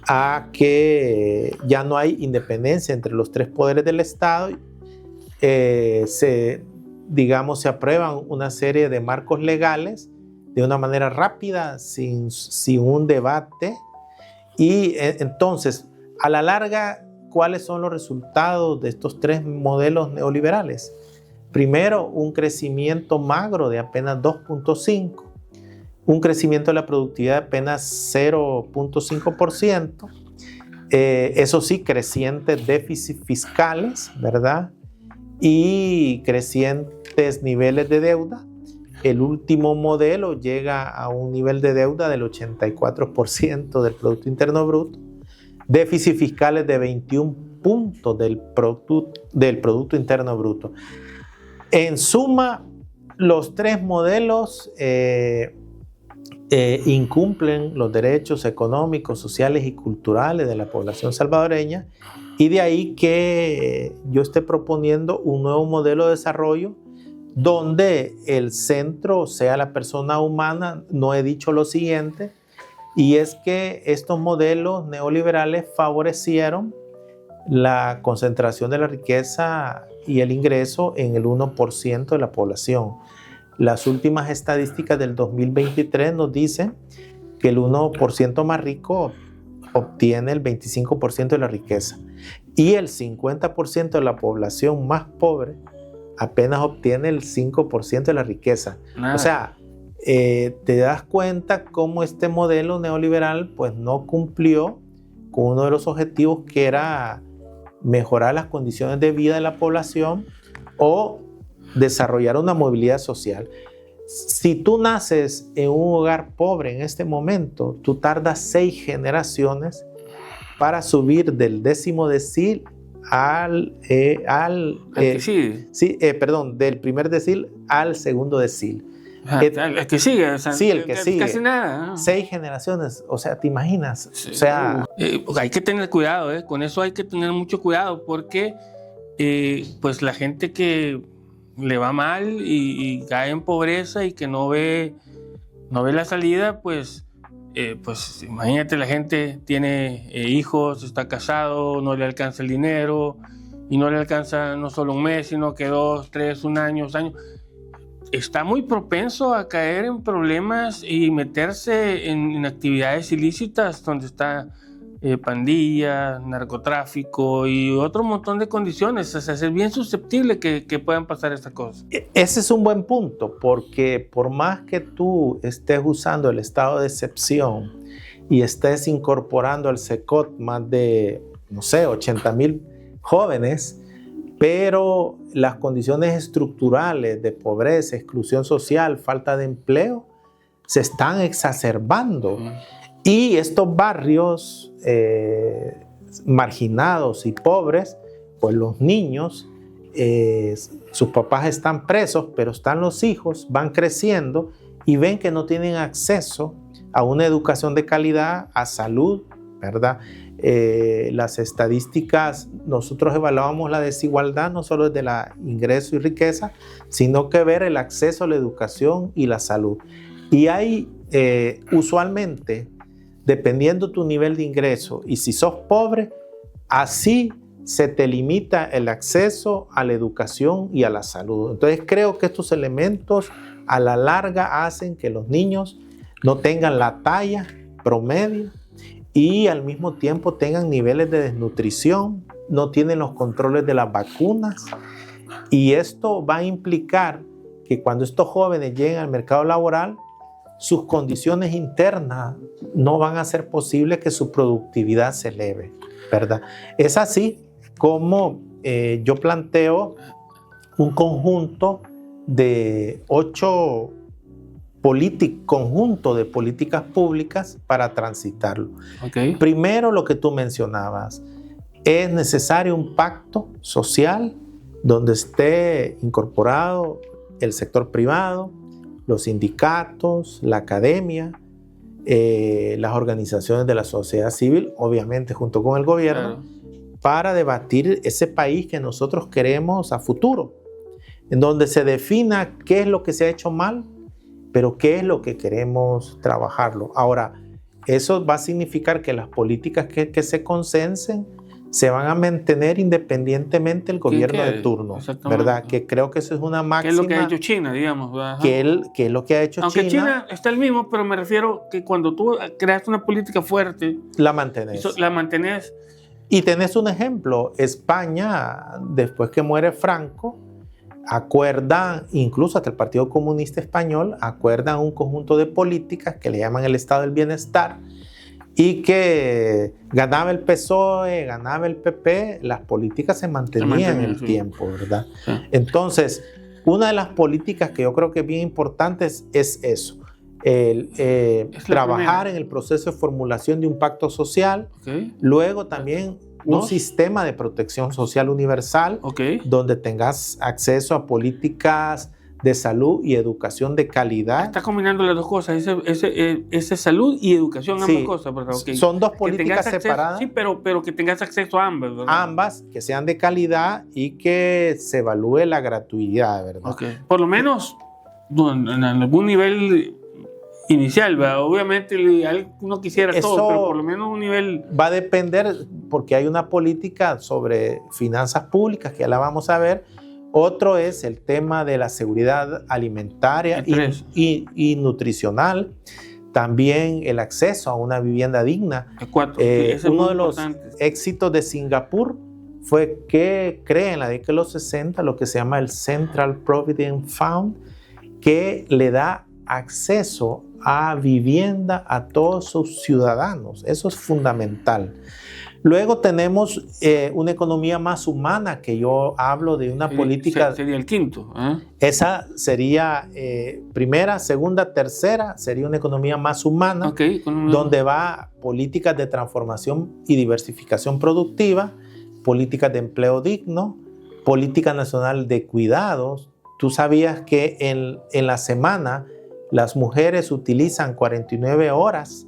Speaker 2: a que ya no hay independencia entre los tres poderes del Estado. Se aprueban una serie de marcos legales de una manera rápida, sin un debate. Y entonces, a la larga, ¿cuáles son los resultados de estos tres modelos neoliberales? Primero, un crecimiento magro de apenas 2.5%, un crecimiento de la productividad de apenas 0.5%, eso sí, crecientes déficits fiscales, ¿verdad? Y crecientes niveles de deuda. El último modelo llega a un nivel de deuda del 84% del Producto Interno Bruto, déficits fiscales de 21 puntos del Producto Interno Bruto. En suma, los tres modelos incumplen los derechos económicos, sociales y culturales de la población salvadoreña, y de ahí que yo esté proponiendo un nuevo modelo de desarrollo donde el centro sea la persona humana. No he dicho lo siguiente, y es que estos modelos neoliberales favorecieron la concentración de la riqueza y el ingreso en el 1% de la población. Las últimas estadísticas del 2023 nos dicen que el 1% más rico obtiene el 25% de la riqueza, y el 50% de la población más pobre apenas obtiene el 5% de la riqueza. Nada. O sea, te das cuenta cómo este modelo neoliberal pues no cumplió con uno de los objetivos, que era mejorar las condiciones de vida de la población o desarrollar una movilidad social. Si tú naces en un hogar pobre en este momento, tú tardas 6 generaciones para subir del 10º decil del primer decil al segundo decil.
Speaker 1: El que sigue, o sea,
Speaker 2: sí, el que sigue.
Speaker 1: Casi nada, ¿no?
Speaker 2: 6 generaciones, o sea, ¿te imaginas? Sí. O sea,
Speaker 1: hay que tener cuidado, con eso hay que tener mucho cuidado, porque pues la gente que le va mal y cae en pobreza y que no ve la salida, pues imagínate, la gente tiene hijos, está casado, no le alcanza el dinero, y no le alcanza no solo un mes, sino que 2, 3, un año, 2 años. Está muy propenso a caer en problemas y meterse en actividades ilícitas, donde está pandillas, narcotráfico y otro montón de condiciones. O sea, es bien susceptible que puedan pasar estas cosas.
Speaker 2: Ese es un buen punto, porque por más que tú estés usando el estado de excepción y estés incorporando al SECOT más de, 80,000 jóvenes, pero las condiciones estructurales de pobreza, exclusión social, falta de empleo, se están exacerbando. Y estos barrios marginados y pobres, pues los niños, sus papás están presos, pero están los hijos, van creciendo y ven que no tienen acceso a una educación de calidad, a salud, ¿verdad? Las estadísticas, nosotros evaluamos la desigualdad no solo desde la ingreso y riqueza, sino que ver el acceso a la educación y la salud. Y hay usualmente, dependiendo tu nivel de ingreso, y si sos pobre, así se te limita el acceso a la educación y a la salud. Entonces creo que estos elementos a la larga hacen que los niños no tengan la talla promedio y al mismo tiempo tengan niveles de desnutrición, no tienen los controles de las vacunas, y esto va a implicar que cuando estos jóvenes lleguen al mercado laboral, sus condiciones internas no van a hacer posible que su productividad se eleve, ¿verdad? Es así como yo planteo un conjunto de 8 conjunto de políticas públicas para transitarlo.
Speaker 1: Okay.
Speaker 2: Primero, lo que tú mencionabas, es necesario un pacto social donde esté incorporado el sector privado, los sindicatos, la academia, las organizaciones de la sociedad civil, obviamente junto con el gobierno, para debatir ese país que nosotros queremos a futuro, en donde se defina qué es lo que se ha hecho mal, pero qué es lo que queremos trabajarlo. Ahora, eso va a significar que las políticas que se consensen se van a mantener independientemente del gobierno de turno, ¿verdad? Que creo que eso es una máxima.
Speaker 1: ¿Qué es lo que ha hecho China, digamos?
Speaker 2: Que es lo que ha hecho
Speaker 1: China. Aunque
Speaker 2: China
Speaker 1: está el mismo, pero me refiero que cuando tú creas una política fuerte,
Speaker 2: la mantenés.
Speaker 1: La mantenés.
Speaker 2: Y tenés un ejemplo, España, después que muere Franco, acuerdan, incluso hasta el Partido Comunista Español, acuerdan un conjunto de políticas que le llaman el Estado del Bienestar, y que ganaba el PSOE, ganaba el PP, las políticas se mantenían en el tiempo, ¿verdad? Sí. Entonces, una de las políticas que yo creo que es bien importante es eso, trabajar en el proceso de formulación de un pacto social, luego también un sistema de protección social universal, donde tengas acceso a políticas de salud y educación de calidad.
Speaker 1: Está combinando las dos cosas, ese salud y educación, ambas cosas, ¿verdad?
Speaker 2: Son dos políticas separadas.
Speaker 1: Sí, pero que tengas acceso a ambas, ¿verdad?
Speaker 2: Ambas, que sean de calidad y que se evalúe la gratuidad, ¿verdad?
Speaker 1: Por lo menos en algún nivel inicial, ¿verdad? Obviamente uno quisiera
Speaker 2: eso
Speaker 1: todo, pero por lo menos un nivel...
Speaker 2: Va a depender, porque hay una política sobre finanzas públicas, que ya la vamos a ver. Otro es el tema de la seguridad alimentaria y nutricional. También el acceso a una vivienda digna. Uno de los éxitos de Singapur fue que crea en la década de los 60 lo que se llama el Central Provident Fund, que le da acceso a vivienda a todos sus ciudadanos. Eso es fundamental. Luego tenemos una economía más humana, que yo hablo de una política...
Speaker 1: Sería el quinto.
Speaker 2: Esa sería primera, segunda, tercera, sería una economía más humana, donde va políticas de transformación y diversificación productiva, políticas de empleo digno, política nacional de cuidados. Tú sabías que en la semana las mujeres utilizan 49 horas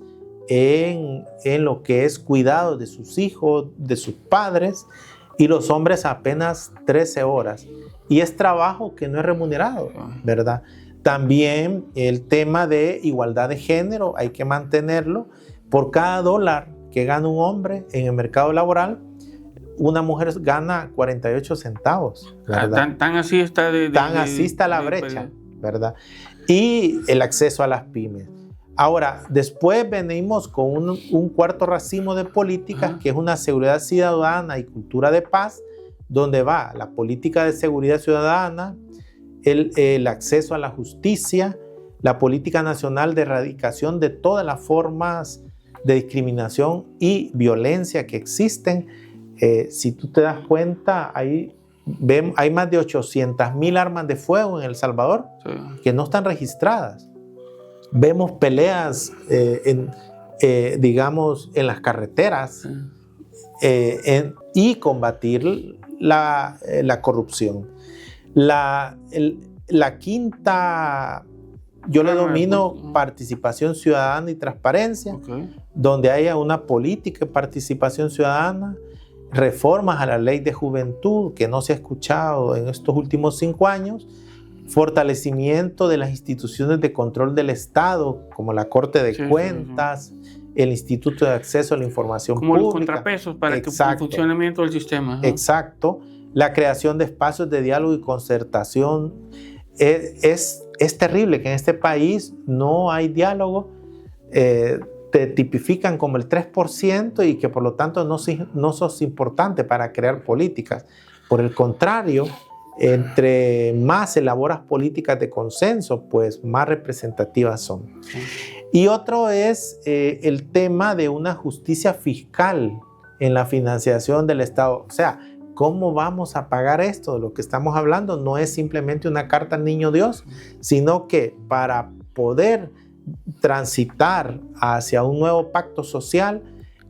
Speaker 2: en lo que es cuidado de sus hijos, de sus padres, y los hombres apenas 13 horas. Y es trabajo que no es remunerado, ¿verdad? También el tema de igualdad de género, hay que mantenerlo. Por cada dólar que gana un hombre en el mercado laboral, una mujer gana 48 centavos, ¿verdad?
Speaker 1: Tan así está
Speaker 2: así está la brecha, ¿verdad? Y el acceso a las pymes. Ahora, después venimos con un cuarto racimo de políticas, que es una seguridad ciudadana y cultura de paz, donde va la política de seguridad ciudadana, el acceso a la justicia, la política nacional de erradicación de todas las formas de discriminación y violencia que existen. Si tú te das cuenta, hay más de 800,000 armas de fuego en El Salvador que no están registradas. vemos peleas digamos, en las carreteras y combatir la corrupción. La quinta, yo le domino participación ciudadana y transparencia, donde haya una política de participación ciudadana, reformas a la ley de juventud que no se ha escuchado en estos últimos 5 años, fortalecimiento de las instituciones de control del Estado, como la Corte de Cuentas, el Instituto de Acceso a la Información
Speaker 1: como
Speaker 2: Pública.
Speaker 1: Como los contrapesos para el funcionamiento del sistema.
Speaker 2: Exacto. La creación de espacios de diálogo y concertación. Es terrible que en este país no hay diálogo. Te tipifican como el 3% y que por lo tanto no sos importante para crear políticas. Por el contrario, entre más elaboras políticas de consenso, pues más representativas son. Y otro es el tema de una justicia fiscal en la financiación del Estado. O sea, ¿cómo vamos a pagar esto? De lo que estamos hablando no es simplemente una carta al niño Dios, sino que para poder transitar hacia un nuevo pacto social,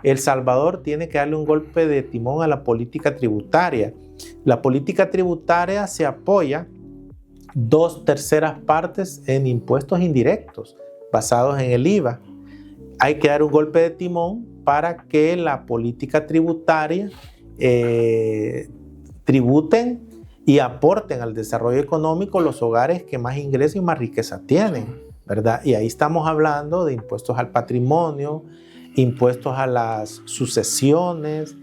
Speaker 2: El Salvador tiene que darle un golpe de timón a la política tributaria. La política tributaria se apoya 2/3 partes en impuestos indirectos basados en el IVA. Hay que dar un golpe de timón para que la política tributaria tributen y aporten al desarrollo económico los hogares que más ingresos y más riqueza tienen, ¿verdad? Y ahí estamos hablando de impuestos al patrimonio, impuestos a las sucesiones,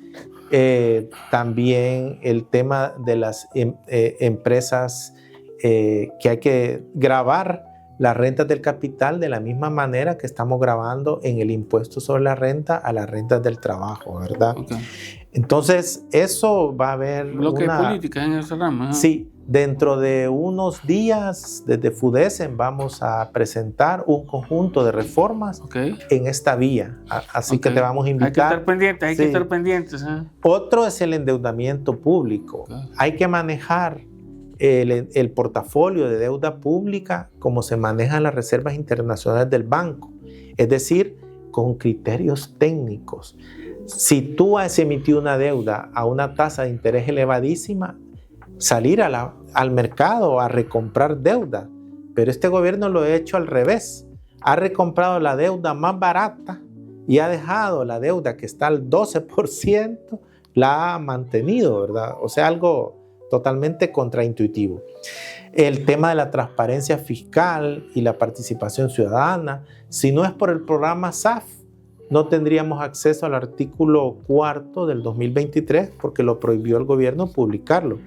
Speaker 2: también el tema de las empresas que hay que gravar las rentas del capital de la misma manera que estamos grabando en el impuesto sobre la renta a las rentas del trabajo, ¿verdad? Entonces, eso va a haber
Speaker 1: bloque de política en esa rama.
Speaker 2: Sí, dentro de unos días desde FUDESEN vamos a presentar un conjunto de reformas en esta vía. Así que te vamos a invitar.
Speaker 1: Hay que estar pendientes, hay que estar pendientes.
Speaker 2: Otro es el endeudamiento público. Hay que manejar el portafolio de deuda pública como se manejan las reservas internacionales del banco, es decir, con criterios técnicos. Si tú has emitido una deuda a una tasa de interés elevadísima, salir al mercado a recomprar deuda, pero este gobierno lo ha hecho al revés, ha recomprado la deuda más barata y ha dejado la deuda que está al 12%, la ha mantenido, ¿verdad? O sea, algo totalmente contraintuitivo. El tema de la transparencia fiscal y la participación ciudadana, si no es por el programa SAF, no tendríamos acceso al artículo 4 del 2023 porque lo prohibió el gobierno publicarlo.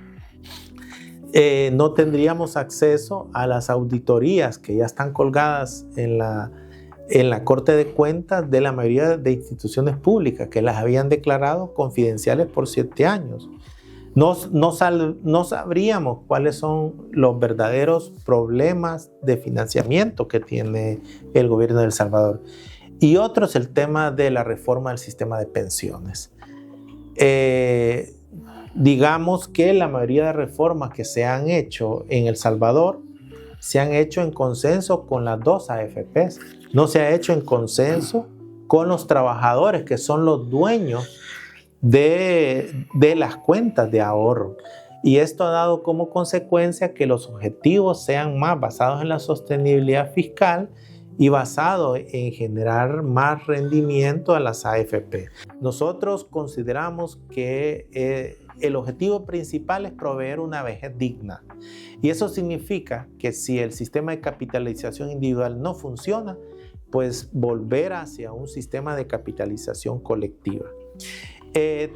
Speaker 2: No tendríamos acceso a las auditorías que ya están colgadas en la Corte de Cuentas de la mayoría de instituciones públicas que las habían declarado confidenciales por 7 años. No sabríamos cuáles son los verdaderos problemas de financiamiento que tiene el gobierno de El Salvador. Y otro es el tema de la reforma del sistema de pensiones. Digamos que la mayoría de reformas que se han hecho en El Salvador se han hecho en consenso con las 2 AFPs. No se ha hecho en consenso con los trabajadores que son los dueños de las cuentas de ahorro. Y esto ha dado como consecuencia que los objetivos sean más basados en la sostenibilidad fiscal y basado en generar más rendimiento a las AFP. Nosotros consideramos que el objetivo principal es proveer una vejez digna. Y eso significa que si el sistema de capitalización individual no funciona, pues volver hacia un sistema de capitalización colectiva.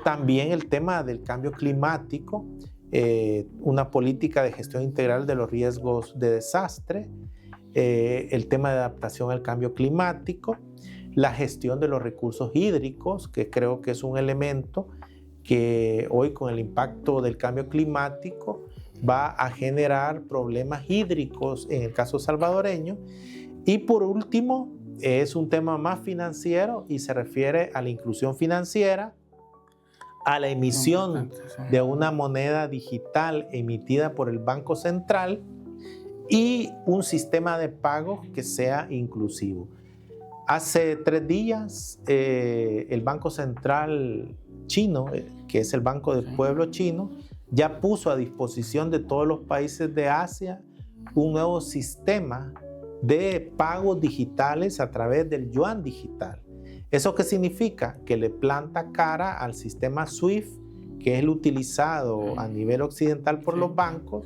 Speaker 2: También el tema del cambio climático, una política de gestión integral de los riesgos de desastre, el tema de adaptación al cambio climático, la gestión de los recursos hídricos, que creo que es un elemento que hoy con el impacto del cambio climático va a generar problemas hídricos en el caso salvadoreño. Y por último, es un tema más financiero y se refiere a la inclusión financiera, a la emisión de una moneda digital emitida por el Banco Central y un sistema de pago que sea inclusivo. Hace 3 días, el Banco Central chino, que es el Banco del Pueblo chino, ya puso a disposición de todos los países de Asia un nuevo sistema de pagos digitales a través del yuan digital. ¿Eso qué significa? Que le planta cara al sistema SWIFT, que es el utilizado a nivel occidental por los bancos.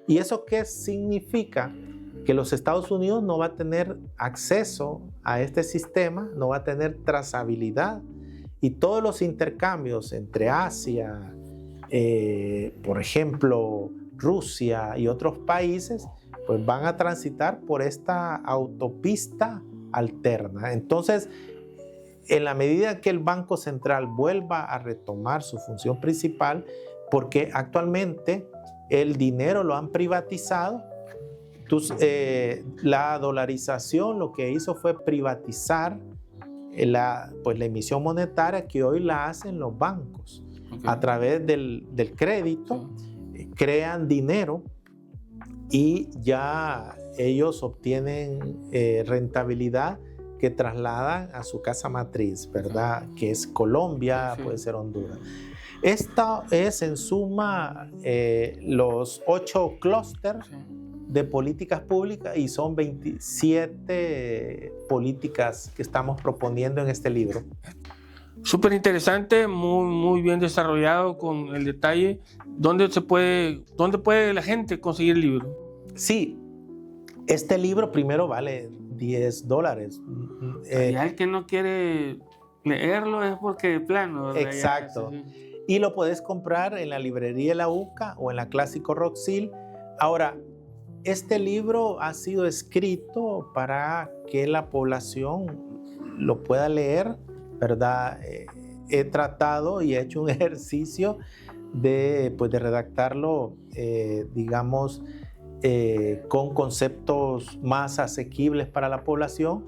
Speaker 2: ¿Y eso qué significa? Que los Estados Unidos no va a tener acceso a este sistema, no va a tener trazabilidad, y todos los intercambios entre Asia, por ejemplo, Rusia y otros países, pues van a transitar por esta autopista alterna. Entonces, en la medida que el Banco Central vuelva a retomar su función principal, porque actualmente el dinero lo han privatizado, la dolarización lo que hizo fue privatizar la emisión monetaria, que hoy la hacen los bancos. A través del crédito, crean dinero y ya ellos obtienen rentabilidad que trasladan a su casa matriz, ¿verdad? Que es Colombia, puede ser Honduras. Esta es en suma los 8 clústeres de políticas públicas, y son 27 políticas que estamos proponiendo en este libro.
Speaker 1: Súper interesante, muy bien desarrollado con el detalle. ¿Dónde puede la gente conseguir el libro?
Speaker 2: Sí, este libro primero vale $10.
Speaker 1: Y el que no quiere leerlo es porque de plano, ¿verdad?
Speaker 2: Exacto. Y lo puedes comprar en la librería de la UCA o en la Clásico Roxil. Ahora, este libro ha sido escrito para que la población lo pueda leer, ¿verdad? He tratado y he hecho un ejercicio de redactarlo, digamos, con conceptos más asequibles para la población,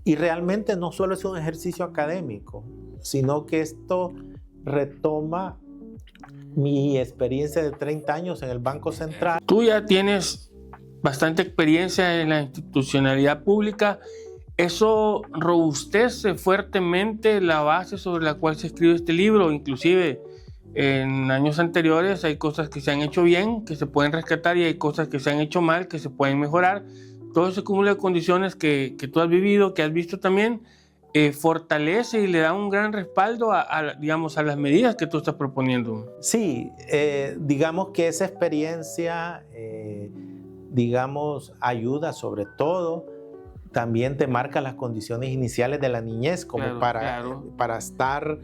Speaker 2: y realmente no solo es un ejercicio académico, sino que esto retoma mi experiencia de 30 años en el Banco Central.
Speaker 1: Tú ya tienes bastante experiencia en la institucionalidad pública. Eso robustece fuertemente la base sobre la cual se escribe este libro. Inclusive en años anteriores hay cosas que se han hecho bien, que se pueden rescatar, y hay cosas que se han hecho mal, que se pueden mejorar. Todo ese cúmulo de condiciones que tú has vivido, que has visto también, fortalece y le da un gran respaldo digamos, a las medidas que tú estás proponiendo.
Speaker 2: Sí, digamos que esa experiencia, digamos, ayuda sobre todo. También te marca las condiciones iniciales de la niñez, como para estar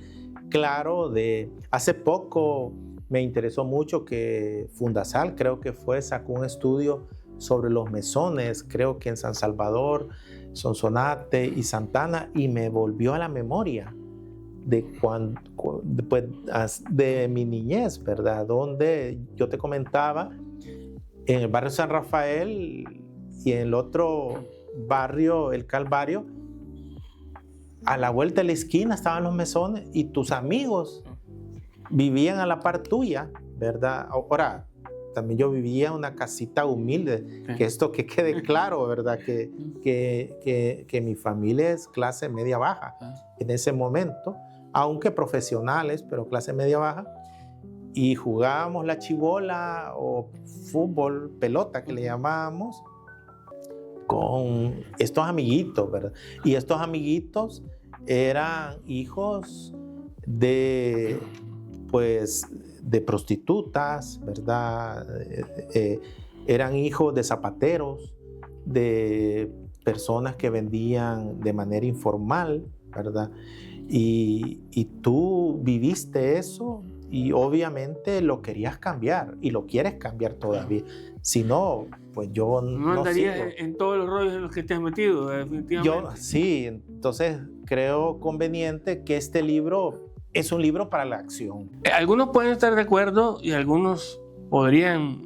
Speaker 2: claro de... Hace poco me interesó mucho que Fundasal, creo que sacó un estudio sobre los mesones, creo que en San Salvador, Sonsonate y Santana, y me volvió a la memoria de mi niñez, ¿verdad? Donde yo te comentaba, en el barrio San Rafael y en el otro barrio, el Calvario, a la vuelta de la esquina estaban los mesones y tus amigos vivían a la par tuya, ¿verdad? Ahora, también yo vivía en una casita humilde, que esto que quede claro, ¿verdad? Que mi familia es clase media baja en ese momento, aunque profesionales, pero clase media baja, y jugábamos la chibola o fútbol, pelota que le llamábamos, con estos amiguitos, ¿verdad? Y estos amiguitos eran hijos de prostitutas, ¿verdad? Eran hijos de zapateros, de personas que vendían de manera informal, ¿verdad? Y tú viviste eso y obviamente lo querías cambiar y lo quieres cambiar todavía. Si no, pues yo
Speaker 1: no andarías en todos los rollos en los que te has metido, definitivamente.
Speaker 2: Sí, entonces creo conveniente que este libro es un libro para la acción.
Speaker 1: Algunos pueden estar de acuerdo y algunos podrían,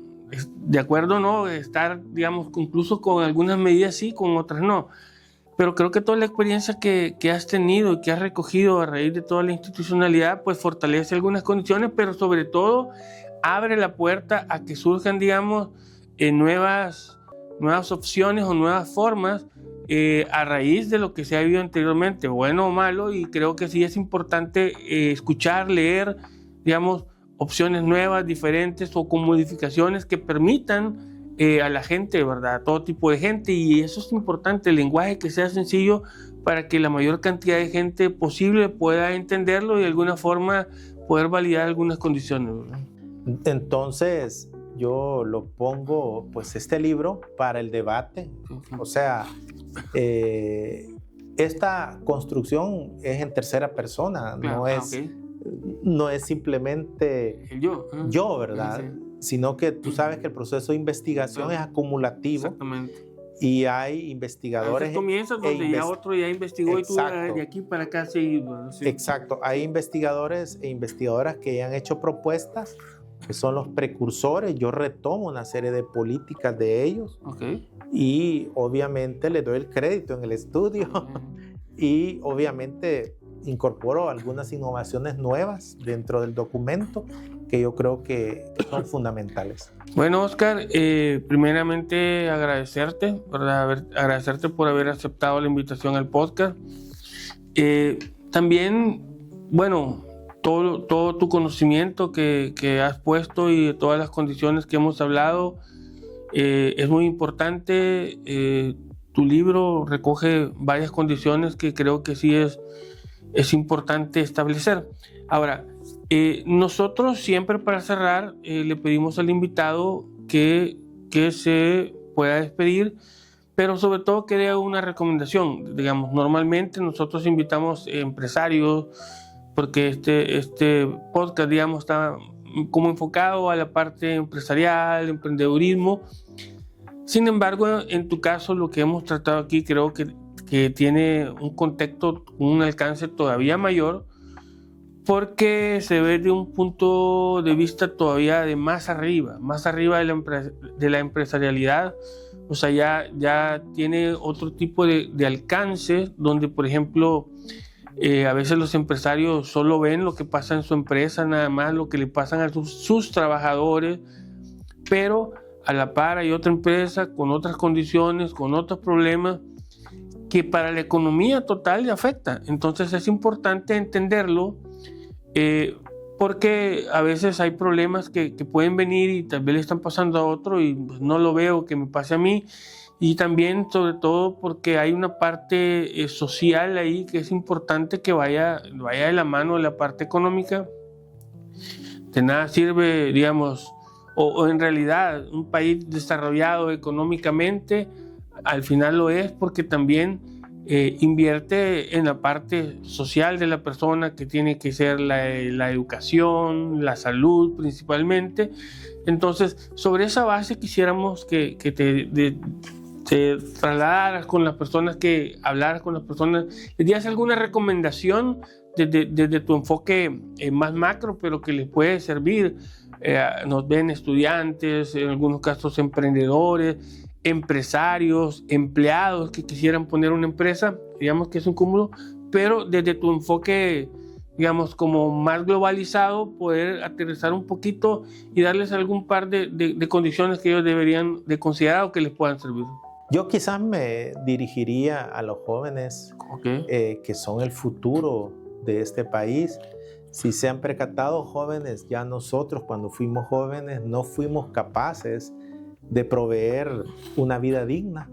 Speaker 1: de acuerdo no, estar, digamos, incluso con algunas medidas sí, con otras no. Pero creo que toda la experiencia que has tenido y que has recogido a raíz de toda la institucionalidad, pues fortalece algunas condiciones, pero sobre todo abre la puerta a que surjan, digamos, nuevas nuevas opciones o nuevas formas a raíz de lo que se ha vivido anteriormente, bueno o malo, y creo que sí es importante escuchar, leer, digamos, opciones nuevas, diferentes o con modificaciones que permitan a la gente, ¿verdad? A todo tipo de gente, y eso es importante, el lenguaje que sea sencillo para que la mayor cantidad de gente posible pueda entenderlo y de alguna forma poder validar algunas condiciones, ¿verdad?
Speaker 2: Entonces, yo lo pongo, pues, este libro para el debate. O sea, esta construcción es en tercera persona,
Speaker 1: Claro,
Speaker 2: no es simplemente
Speaker 1: el yo,
Speaker 2: yo, ¿verdad?
Speaker 1: Sí.
Speaker 2: Sino que tú sabes que el proceso de investigación es acumulativo.
Speaker 1: Exactamente.
Speaker 2: Y hay investigadores.
Speaker 1: Comienzas donde ya otro ya investigó. Exacto. Y tú de aquí para acá seguís. Bueno, sí.
Speaker 2: Exacto. Hay investigadores e investigadoras que han hecho propuestas que son los precursores. Yo retomo una serie de políticas de ellos.
Speaker 1: Okay.
Speaker 2: Y obviamente les doy el crédito en el estudio. Y obviamente incorporo algunas innovaciones nuevas dentro del documento que yo creo que son fundamentales.
Speaker 1: Bueno, Oscar, primeramente agradecerte, ¿verdad? Agradecerte por haber aceptado la invitación al podcast. También, bueno, todo tu conocimiento que has puesto y de todas las condiciones que hemos hablado es muy importante. Tu libro recoge varias condiciones que creo que sí es importante establecer. Ahora, nosotros siempre para cerrar le pedimos al invitado que se pueda despedir, pero sobre todo que dé una recomendación. Digamos, normalmente nosotros invitamos empresarios porque este podcast, digamos, está como enfocado a la parte empresarial, emprendedurismo. Sin embargo, en tu caso, lo que hemos tratado aquí creo que tiene un contexto, un alcance todavía mayor, porque se ve de un punto de vista todavía de más arriba de la empresarialidad. O sea, ya tiene otro tipo de alcance, donde, por ejemplo, a veces los empresarios solo ven lo que pasa en su empresa, nada más lo que le pasan a sus trabajadores, pero a la par hay otra empresa con otras condiciones, con otros problemas, que para la economía total le afecta. Entonces es importante entenderlo, porque a veces hay problemas que pueden venir y tal vez le están pasando a otro y pues, no lo veo que me pase a mí. Y también, sobre todo, porque hay una parte social ahí que es importante que vaya de la mano de la parte económica. De nada sirve, digamos, o en realidad un país desarrollado económicamente, al final lo es porque también invierte en la parte social de la persona, que tiene que ser la educación, la salud principalmente. Entonces, sobre esa base quisiéramos que te trasladaras con las personas, que hablaras con las personas, les dieras alguna recomendación desde tu enfoque más macro, pero que les puede servir. Nos ven estudiantes, en algunos casos emprendedores, empresarios, empleados que quisieran poner una empresa, digamos que es un cúmulo, pero desde tu enfoque, digamos, como más globalizado, poder aterrizar un poquito y darles algún par de condiciones que ellos deberían de considerar o que les puedan servir.
Speaker 2: Yo quizás me dirigiría a los jóvenes, que son el futuro de este país. Si se han percatado, jóvenes, ya nosotros cuando fuimos jóvenes no fuimos capaces de proveer una vida digna.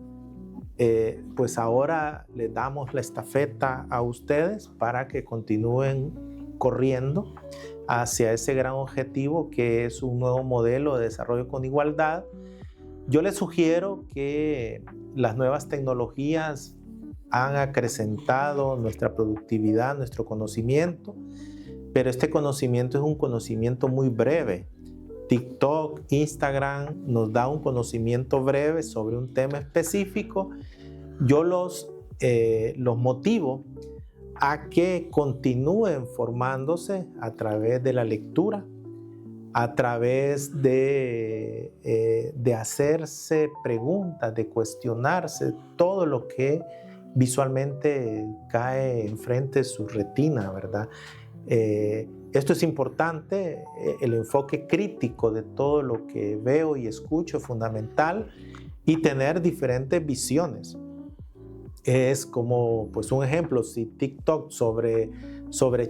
Speaker 2: Pues ahora les damos la estafeta a ustedes para que continúen corriendo hacia ese gran objetivo que es un nuevo modelo de desarrollo con igualdad. Yo les sugiero que las nuevas tecnologías han acrecentado nuestra productividad, nuestro conocimiento, pero este conocimiento es un conocimiento muy breve. TikTok, Instagram nos da un conocimiento breve sobre un tema específico. Yo los motivo a que continúen formándose a través de la lectura, a través de hacerse preguntas, de cuestionarse todo lo que visualmente cae enfrente de su retina, ¿verdad? Esto es importante, el enfoque crítico de todo lo que veo y escucho es fundamental, y tener diferentes visiones. Es como, pues un ejemplo, si TikTok sobre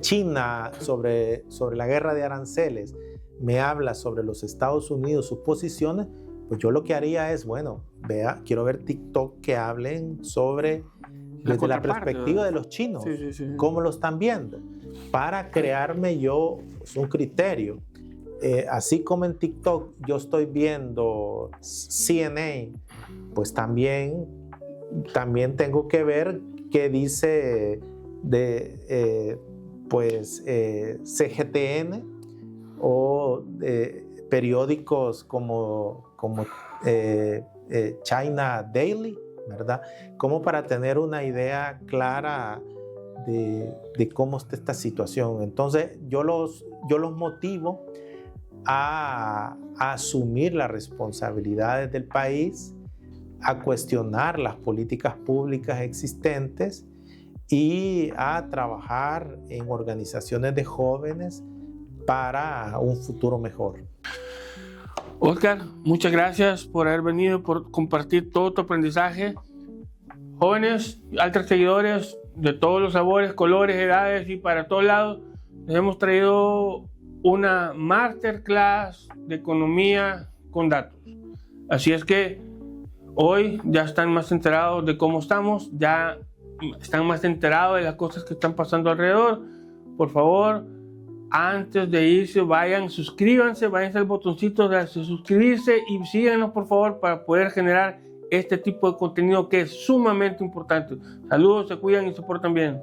Speaker 2: China, sobre la guerra de aranceles, me habla sobre los Estados Unidos, sus posiciones, pues yo lo que haría es, bueno, quiero ver TikTok que hablen sobre, desde la perspectiva de los chinos, cómo lo están viendo, para crearme yo pues, un criterio. Así como en TikTok yo estoy viendo CNN, pues también tengo que ver qué dice CGTN o periódicos como China Daily, ¿verdad? Como para tener una idea clara de cómo está esta situación. Entonces yo los motivo a asumir las responsabilidades del país, a cuestionar las políticas públicas existentes y a trabajar en organizaciones de jóvenes para un futuro mejor.
Speaker 1: Oscar, muchas gracias por haber venido, por compartir todo tu aprendizaje. Jóvenes, altos seguidores de todos los sabores, colores, edades y para todos lados, les hemos traído una masterclass de economía con datos. Así es que hoy ya están más enterados de cómo estamos, ya están más enterados de las cosas que están pasando alrededor. Por favor, antes de irse, suscríbanse, vayan al botoncito de suscribirse y síganos por favor para poder generar este tipo de contenido que es sumamente importante. Saludos, se cuidan y se portan bien.